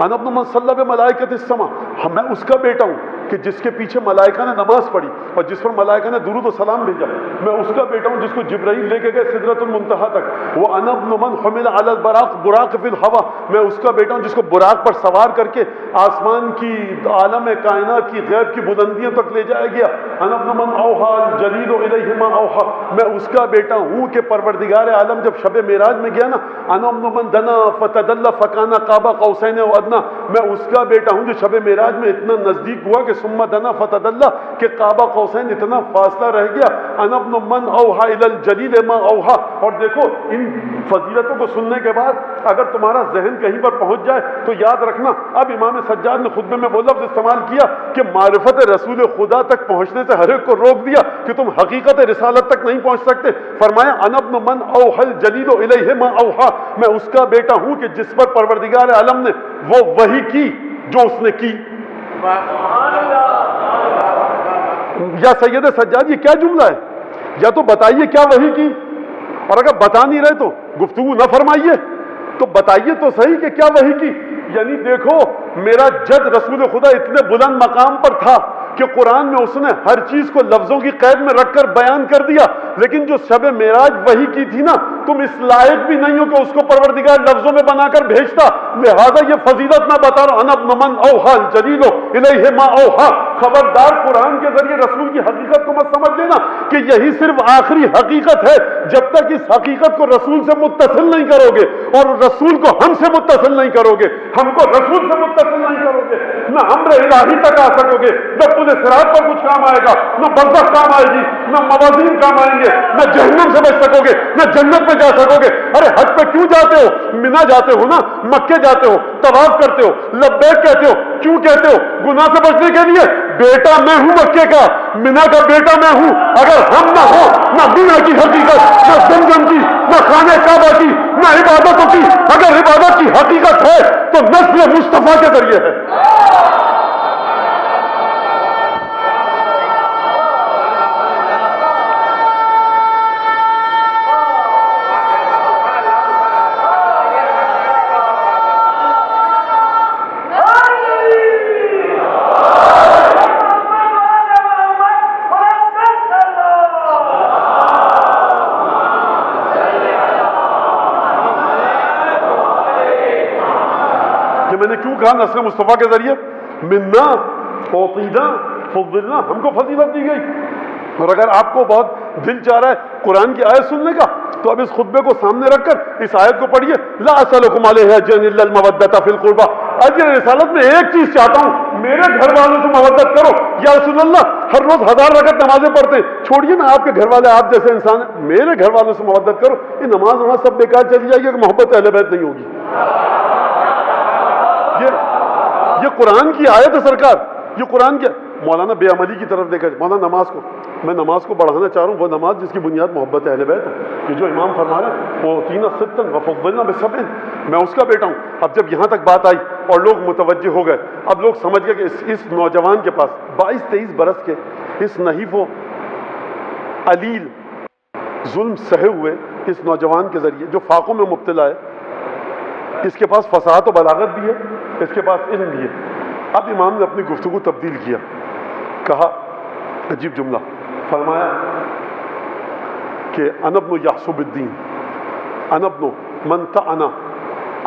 انا ابن من صلی بملائکۃ السماء، میں اس کا بیٹا ہوں کہ جس کے پیچھے ملائکہ نے نماز پڑھی اور جس پر ملائکہ نے درود و سلام بھیجا۔ میں اس کا بیٹا ہوں جس کو جبرائیل لے کے گئے سدرۃ المنتہا تک۔ وہ انا ابن من حمل علی البراق، براق فی الہوا، میں اس کا بیٹا ہوں جس کو براق پر سوار کر کے آسمان کی، عالم کائنات کی، غیب کی بلندیوں تک لے جایا گیا۔ انا ابن من اوحی الجلیل الیہ ما اوحی، میں اس کا بیٹا ہوں کہ پروردگار عالم جب شب معراج میں گیا نا، انا ابن من دنا فتدلی فکان قاب قوسین او ادنی، میں اس کا بیٹا ہوں جو شب معراج میں اتنا نزدیک ہوا کہ ثم دنا فتدلی کہ قاب قوسین اتنا فاصلہ رہ گیا۔ انا ابن من اوحی الی الجلیل ما اوحی۔ اور دیکھو ان فضیلتوں کو سننے کے بعد اگر تمہارا ذہن کہیں پر پہنچ جائے تو یاد رکھنا، اب امام سجاد نے خطبے میں وہ لفظ استعمال کیا کہ معرفت رسول خدا تک پہنچنے سے ہر ایک کو روک دیا کہ تم حقیقت رسالت تک نہیں پہنچ سکتے۔ فرمایا انا ابن من اوحی الجلیل الیہ ما اوحی، میں اس کا بیٹا ہوں کہ جس پر پروردگار عالم نے وہ وحی کی جو اس نے کی۔ یا سید سجاد یہ کیا جملہ ہے؟ یا تو بتائیے کیا وحی کی، اور اگر بتا نہیں رہے تو گفتگو نہ فرمائیے، تو بتائیے تو صحیح کہ کیا وحی کی۔ یعنی دیکھو میرا جد رسول خدا اتنے بلند مقام پر تھا کہ قرآن میں اس نے ہر چیز کو لفظوں کی قید میں رکھ کر بیان کر دیا، لیکن جو شب معراج وحی کی تھی نا، تم اس لائق بھی نہیں ہو کہ اس کو پروردگار لفظوں میں بنا کر بھیجتا، لہذا یہ فضیلت میں بتا رہا ہوں۔ انا ابن من اوحی الجلیل الیہ ما اوحی، خبردار قرآن کے ذریعے رسول کی حقیقت کو مت سمجھ لینا کہ یہی صرف آخری حقیقت ہے، جب تک اس حقیقت کو رسول سے متصل نہیں کرو گے اور رسول کو ہم سے متصل نہیں کرو گے، ہم کو رسول سے متصل نہیں کرو گے، نہ امر الہی تک آ سکو گے، نہ پورے صراط پر کچھ کام آئے گا، نہ برزخ کام آئے گی، نہ موازین کام آئیں گے، نہ جہنم سے بچ سکو گے، نہ جنت میں جا سکو گے۔ ارے حج پہ کیوں جاتے ہو؟ منا جاتے ہو نا، مکے جاتے ہو، طواف کرتے ہو، لبیک کہتے ہو، کیوں کہتے ہو؟ گناہ سے بچنے کے لیے۔ بیٹا میں ہوں مکے کا، منا کا بیٹا میں ہوں، اگر ہم نہ ہو نہ منا کی حقیقت، نہ زمزم کی، نہ خانہ کعبہ کی، نہ عبادتوں کی، اگر عبادت کی حقیقت ہے تو نسل مصطفیٰ کے ذریعے ہے۔ میں نے کیوں کہا نسل مصطفیٰ کے ذریعے؟ منا فوقینا فضلنا، ہم کو فضیلت دی گئی۔ اور اگر آپ کو بہت دل چاہ رہا ہے قرآن کی آیت سننے کا تو اب اس خطبے کو سامنے رکھ کر اس آیت کو پڑھیے، لا اسألکم علیہ اجرا الا المودۃ فی القربى، اجر رسالت میں ایک چیز چاہتا ہوں، میرے گھر والوں سے محبت کرو۔ یا رسول اللہ ہر روز 1000 رکعت نمازیں پڑھتے ہیں، چھوڑیے نا آپ کے گھر والے آپ جیسے انسان ہیں، میرے گھر والوں سے محبت کرو۔ یہ نماز سب بیکار چلی جائے گی کہ محبت اہل بیت نہیں ہوگی۔ یہ قرآن کی آیت ہے سرکار، یہ قرآن کی۔ مولانا بے عملی کی طرف دیکھا، مولانا نماز کو، میں نماز کو بڑھانا چاہ رہا ہوں، وہ نماز جس کی بنیاد محبت اہل بیت ہے۔ یہ جو امام فرما رہے ہیں وہ تینا ستن وفضلنا بسبع، میں اس کا بیٹا ہوں۔ اب جب یہاں تک بات آئی اور لوگ متوجہ ہو گئے، اب لوگ سمجھ گئے کہ اس نوجوان کے پاس 22-23 برس کے اس نحیف و علیل ظلم سہے ہوئے اس نوجوان کے ذریعے جو فاقوں میں مبتلا ہے، اس کے پاس فصاحت و بلاغت بھی ہے، اس کے پاس علم بھی ہے۔ اب امام نے اپنی گفتگو تبدیل کیا، کہا عجیب جملہ فرمایا کہ انا ابن یعصب الدین، انا ابن من طعن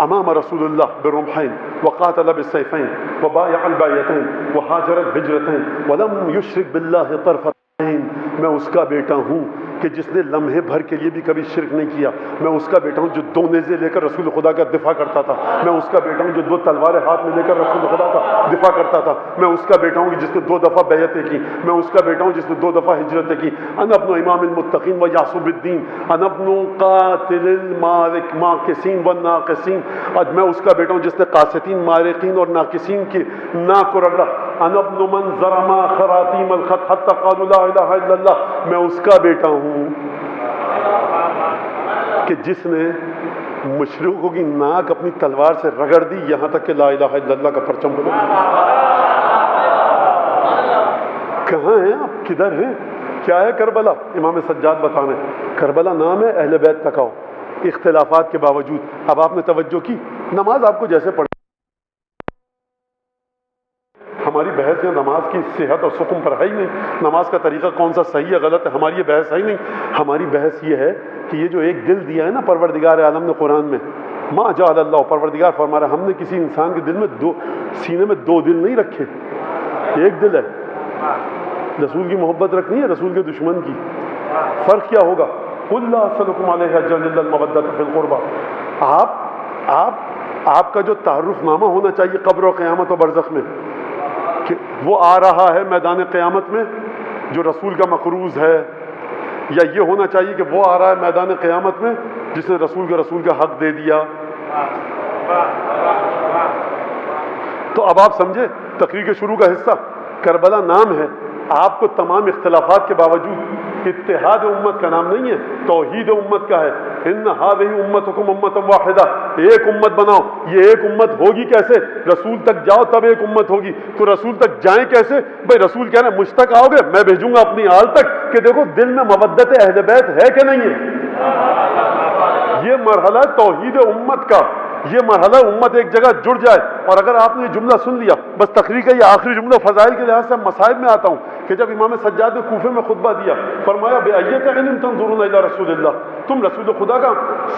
امام رسول اللہ بالرمحین وقاتل بالسیفین وبایع البایعتین وہاجر الہجرتین ولم یشرک باللہ طرفۃ عین، میں اس کا بیٹا ہوں کہ جس نے لمحے بھر کے لیے بھی کبھی شرک نہیں کیا، میں اس کا بیٹا ہوں جو 2 نیزے لے کر رسول خدا کا دفاع کرتا تھا، میں اس کا بیٹا ہوں جو 2 تلواریں ہاتھ میں لے کر رسول خدا کا دفاع کرتا تھا، میں اس کا بیٹا ہوں جس نے 2 دفعہ بیعتیں کی، میں اس کا بیٹا ہوں جس نے 2 دفعہ ہجرتیں کی۔ انا ابن امام المتقین و یعصب الدین، انا ابن قاتل الماکسین والناقصین، آج میں اس کا بیٹا ہوں جس نے قاستین، مارقین اور ناقصین کی ناک کو رگڑا۔ انا ابن من زرما خراتیم الخط حتی قالوا لا الہ الا اللہ، میں اس کا بیٹا ہوں کہ جس نے مشرکوں کی ناک اپنی تلوار سے رگڑ دی یہاں تک کہ لا الہ الا اللہ کا پرچم بنا۔ کہاں ہیں آپ، کدھر ہیں، کیا ہے کربلا؟ امام سجاد بتانے کربلا نام ہے، اہل بیت تک آؤ، اختلافات کے باوجود۔ اب آپ نے توجہ کی، نماز آپ کو جیسے پڑھ، ہماری بحث ہے نماز کی صحت اور سکم پر ہے ہی نہیں، نماز کا طریقہ کون سا صحیح ہے غلط ہے، ہماری یہ بحث ہے ہی نہیں۔ ہماری بحث یہ ہے کہ یہ جو ایک دل دیا ہے نا پروردگار عالم نے قرآن میں، ما جعل اللہ، پروردگار فرما رہا ہے ہم نے کسی انسان کے دل میں سینے میں 2 دل نہیں رکھے، ایک دل ہے۔ رسول کی محبت رکھنی ہے، رسول کے دشمن کی، فرق کیا ہوگا؟ قل لا اسألکم علیہ اجرا الا المودۃ فی القربى۔ آپ کا جو تعارف نامہ ہونا چاہیے قبر و قیامت و برزخ میں کہ وہ آ رہا ہے میدان قیامت میں جو رسول کا مقروض ہے، یا یہ ہونا چاہیے کہ وہ آ رہا ہے میدان قیامت میں جس نے رسول کا حق دے دیا۔ تو اب آپ سمجھے تقریر کے شروع کا حصہ کربلا نام ہے، آپ کو تمام اختلافات کے باوجود اتحاد امت کا نام نہیں ہے، توحید امت کا ہے۔ ان هذه امتکم امۃ واحدہ، ایک امت بناؤ۔ یہ ایک امت ہوگی کیسے؟ رسول تک جاؤ تب ایک امت ہوگی۔ تو رسول تک جائیں کیسے؟ بھائی رسول کہہ رہے ہیں مجھ تک آؤ گے میں بھیجوں گا اپنی آل تک کہ دیکھو دل میں مودت اہل بیت ہے کہ نہیں ہے۔ یہ مرحلہ توحید امت کا، یہ مرحلہ امت ایک جگہ جڑ جائے۔ اور اگر آپ نے یہ جملہ سن لیا، بس تقریر کا یہ آخری جملہ فضائل کے لحاظ سے مصائب میں آتا ہوں کہ جب امام سجاد نے کوفے میں خطبہ دیا، فرمایا بأیۃ عین تنظرون الی رسول اللہ، تم رسول خدا کا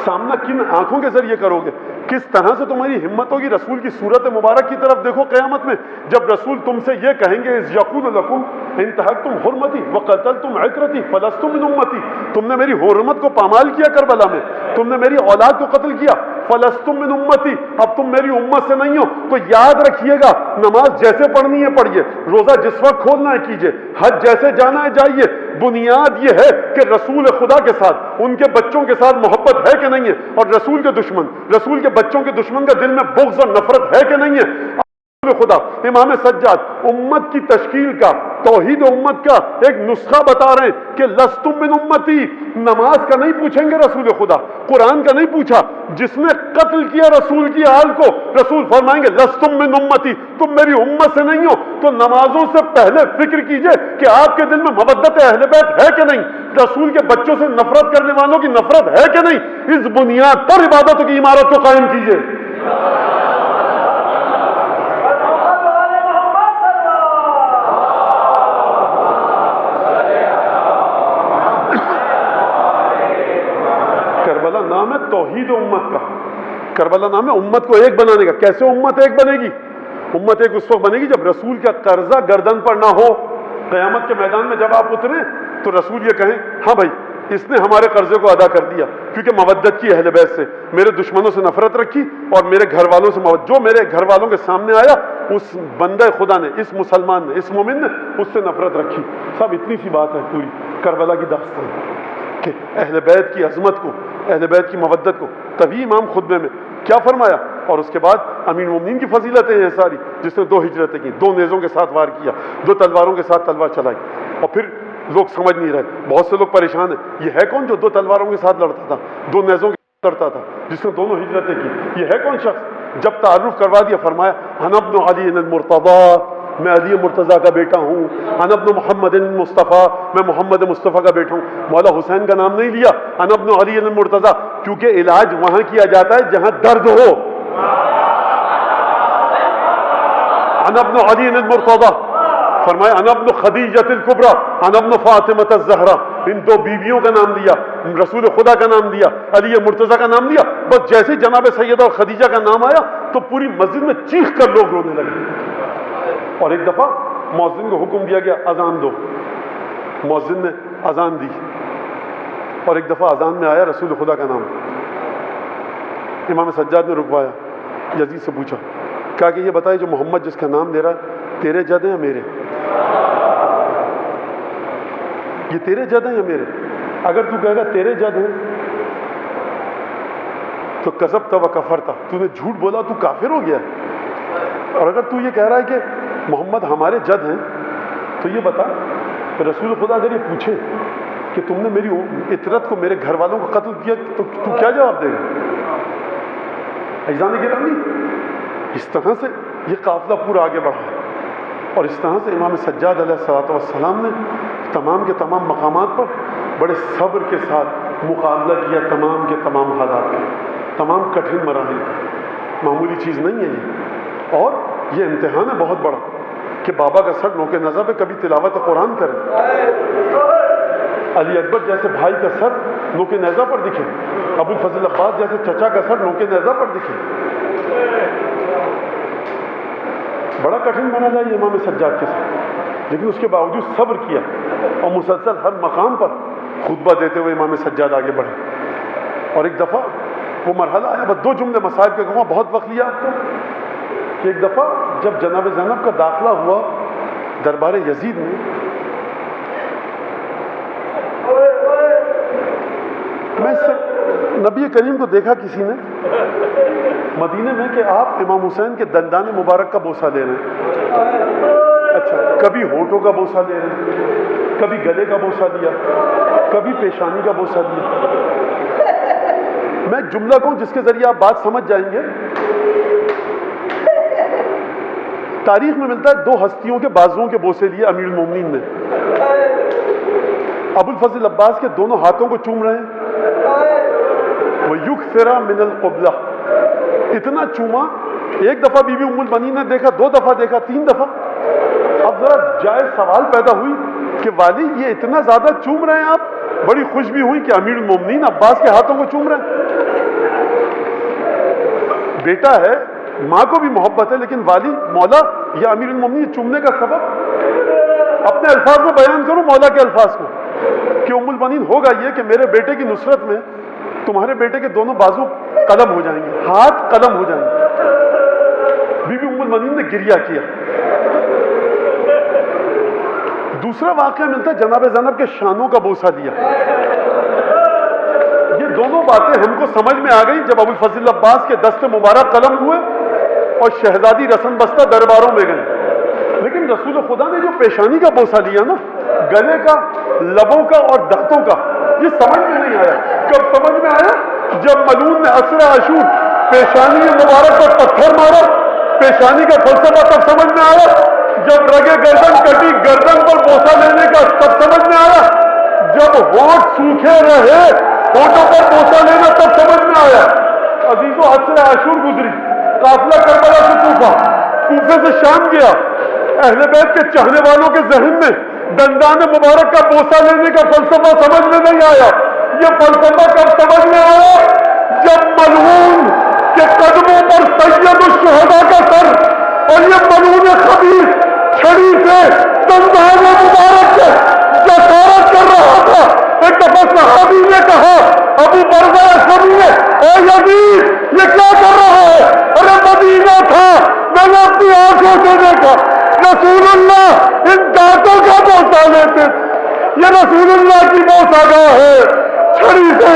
سامنا کن آنکھوں کے ذریعے کرو گے، کس طرح سے تمہاری ہمت ہوگی رسول کی صورت مبارک کی طرف دیکھو قیامت میں، جب رسول تم سے یہ کہیں گے اذ یقول لکم انتہکتم حرمتی وقتلتم عترتی فلستم من امتی، تم نے میری حرمت کو پامال کیا کربلا میں، تم نے میری اولاد کو قتل کیا، فلستم من امتی، اب تم میری امت سے نہیں ہو۔ تو یاد رکھیے گا نماز جیسے پڑھنی ہے پڑھیے، روزہ جس وقت کھولنا ہے کیجیے، حج جیسے جانا ہے جائیے، بنیاد یہ ہے کہ رسول خدا کے ساتھ ان کے بچوں کے ساتھ محبت ہے کہ نہیں ہے، اور رسول کے دشمن، رسول کے بچوں کے دشمن کا دل میں بغض اور نفرت ہے کہ نہیں ہے۔ خدا امام سجاد امت کی تشکیل کا، توحید امت کا ایک نسخہ بتا رہے ہیں کہ لستم من امتی، نماز کا نہیں پوچھیں گے رسول خدا، قرآن کا نہیں پوچھا، جس نے قتل کیا رسول کی آل کو رسول فرمائیں گے لستم من امتی، تم میری امت سے نہیں ہو۔ تو نمازوں سے پہلے فکر کیجئے کہ آپ کے دل میں مودت اہل بیت ہے کہ نہیں، رسول کے بچوں سے نفرت کرنے والوں کی نفرت ہے کہ نہیں، اس بنیاد پر عبادتوں کی عمارت کو قائم کیجئے۔ کربلا نام ہے توحید امت کا، کربلا نام ہے امت کو ایک بنانے کا۔ کیسے امت ایک بنے گی؟ امت ایک اس وقت بنے گی جب رسول کا قرضہ گردن پر نہ ہو۔ قیامت کے میدان میں جب آپ اتریں تو رسول یہ کہیں ہاں بھائی اس نے ہمارے قرضے کو ادا کر دیا، کیونکہ مودت کی اہل بیت سے، میرے دشمنوں سے نفرت رکھی اور میرے گھر والوں سے جو میرے گھر والوں کے سامنے آیا اس بندہ خدا نے، اس مسلمان نے، اس مومن نے اس سے نفرت رکھی۔ صاحب اتنی سی بات ہے پوری کربلا کی داستان کہ اہل بیت کی عظمت کو، اہل بیت کی مودت کو، تبھی امام خطبے میں کیا فرمایا، اور اس کے بعد امیر المومنین کی فضیلتیں ہیں ساری، جس نے 2 ہجرتیں کی، 2 نیزوں کے ساتھ وار کیا، 2 تلواروں کے ساتھ تلوار چلائی، اور پھر لوگ سمجھ نہیں رہے، بہت سے لوگ پریشان ہیں، یہ ہے کون جو 2 تلواروں کے ساتھ لڑتا تھا، 2 نیزوں کے ساتھ لڑتا تھا، جس نے دونوں ہجرتیں کی، یہ ہے کون شخص؟ جب تعارف کروا دیا فرمایا انا ابن علی المرتضیٰ، میں علی مرتضیٰ کا بیٹا ہوں، انا ابن محمد المصطفیٰ، میں محمد مصطفیٰ کا بیٹا ہوں، مولا حسین کا نام نہیں لیا، انا ابن علی المرتضیٰ، کیونکہ علاج وہاں کیا جاتا ہے جہاں درد ہو۔ انا ابن علی المرتضیٰ، فرمایا انا ابن خدیجہ الکبریٰ، انا ابن فاطمہ الزہرا، ان 2 بیویوں کا نام دیا، رسول خدا کا نام دیا، علی مرتضیٰ کا نام دیا، بس جیسے جناب سیدہ اور خدیجہ کا نام آیا تو پوری مسجد میں چیخ کر لوگ رونے لگے۔ اور ایک دفعہ مؤذن کو حکم دیا گیا اذان دو، مؤذن نے اذان دی، اور ایک دفعہ اذان میں آیا رسول خدا کا نام، امام سجاد نے رکوایا، یزید سے پوچھا، کہا کہ یہ بتائے جو محمد جس کا نام دے رہا ہے تیرے جد ہیں یا میرے؟ یہ تیرے جد ہیں یا میرے؟ اگر تو کہے گا تیرے جد ہیں تو کذبت و کفرت، تو نے جھوٹ بولا، تو کافر ہو گیا ہے۔ اور اگر تو یہ کہہ رہا ہے کہ محمد ہمارے جد ہیں تو یہ بتا کہ رسول خدا اگر یہ پوچھے کہ تم نے میری عطرت کو، میرے گھر والوں کو قتل کیا تو کیا جواب دے گا؟ عزیزان گرامی، اس طرح سے یہ قافلہ پورا آگے بڑھا ہے، اور اس طرح سے امام سجاد علیہ الصلوۃ والسلام نے تمام کے تمام مقامات پر بڑے صبر کے ساتھ مقابلہ کیا، تمام کے تمام حالات کا، تمام کٹھن مراحل کا، معمولی چیز نہیں ہے یہ، اور یہ امتحان ہے بہت بڑا کہ بابا کا سر نوک نظر پہ کبھی تلاوت قرآن کرے، علی اکبر جیسے بھائی کا سر نوک نیزہ پر دکھے، ابو الفضل عباس جیسے چچا کا سر نوک نیزہ پر دکھے، بڑا کٹھن بنا جائے یہ امام سجاد کے ساتھ، لیکن اس کے باوجود صبر کیا اور مسلسل ہر مقام پر خطبہ دیتے ہوئے امام سجاد آگے بڑھے۔ اور ایک دفعہ وہ مرحلہ آیا، بس 2 جملے مصائب کے کہوں، بہت وقت لیا آپ کو، کہ ایک دفعہ جب جناب زینب کا داخلہ ہوا دربار یزید میں، میں نبی کریم کو دیکھا کسی نے مدینے میں کہ آپ امام حسین کے دندان مبارک کا بوسہ لے رہے ہیں، اچھا کبھی ہونٹوں کا بوسہ لے رہے ہیں، کبھی گلے کا بوسہ لیا، کبھی پیشانی کا بوسہ لیا۔ میں ایک جملہ کہوں جس کے ذریعے آپ بات سمجھ جائیں گے، تاریخ میں ملتا ہے 2 ہستیوں کے بازوؤں کے بوسے لیے امیر المومنین نے، ابو الفضل عباس کے دونوں ہاتھوں کو چوم رہے ہیں، وَيُكْثِرَ مِنَ الْقُبْلَةِ، اتنا چوما، ایک دفعہ بی بی ام المؤمنین نے دیکھا، 2 دفعہ دیکھا، 3 دفعہ۔ اب ذرا جائز سوال پیدا ہوئی کہ والی یہ اتنا زیادہ چوم رہے ہیں آپ؟ بڑی خوش بھی ہوئی کہ امیر المومنین عباس کے ہاتھوں کو چوم رہے ہیں، بیٹا ہے، ماں کو بھی محبت ہے، لیکن والی مولا یا امیر المومنین چومنے کا سبب اپنے الفاظ میں بیان کروں، مولا کے الفاظ کو، کہ ام المؤمنین ہوگا یہ کہ میرے بیٹے کی نصرت میں تمہارے بیٹے کے دونوں بازو قلم ہو جائیں گے، ہاتھ قلم ہو جائیں گے۔ بی بی ام المؤمنین نے گریہ کیا۔ دوسرا واقعہ ملتا ہے جناب زینب کے شانوں کا بوسہ دیا۔ یہ دونوں باتیں ہم کو سمجھ میں آ گئی جب ابو الفضل عباس کے دست مبارک قلم ہوئے اور شہزادی رسن بستہ درباروں میں گئے، لیکن رسول خدا نے جو پیشانی کا بوسہ لیا نا، گلے کا، لبوں کا اور دانتوں کا، یہ سمجھ میں نہیں آیا۔ کب سمجھ میں آیا؟ جب ملعون نے عصر عاشور پیشانی مبارک پر پتھر مارا، پیشانی کا فلسفہ تب سمجھ میں آیا۔ جب رگے گردن کٹی، گردن پر بوسہ لینے کا تب سمجھ میں آیا۔ جب ہونٹ سوکھے رہے، ہونٹوں پر بوسہ لینا تب سمجھ میں آیا۔ عزیزو، عصر عاشور گزری، قافلہ کربلا سے کوفہ سے شام گیا، اہل بیت کے چاہنے والوں کے ذہن میں دندان مبارک کا بوسہ لینے کا فلسفہ سمجھ میں نہیں آیا۔ یہ فلسفہ کب سمجھ میں آیا؟ جب ملعون کے قدموں پر سید الشہداء کا سر اور یہ ملعون خبیث چھڑی سے دندان مبارک سے جسارت کر رہا تھا۔ ایک دفعہ یزید یہ کیا کر رہا ہے؟ ارے مدینہ تھا، میں نے اپنی آنکھوں سے دیکھا، رسول اللہ ان دانتوں کا بوسہ لیتے تھے، یہ رسول اللہ کی بوسہ گاہ ہے، چھڑی سے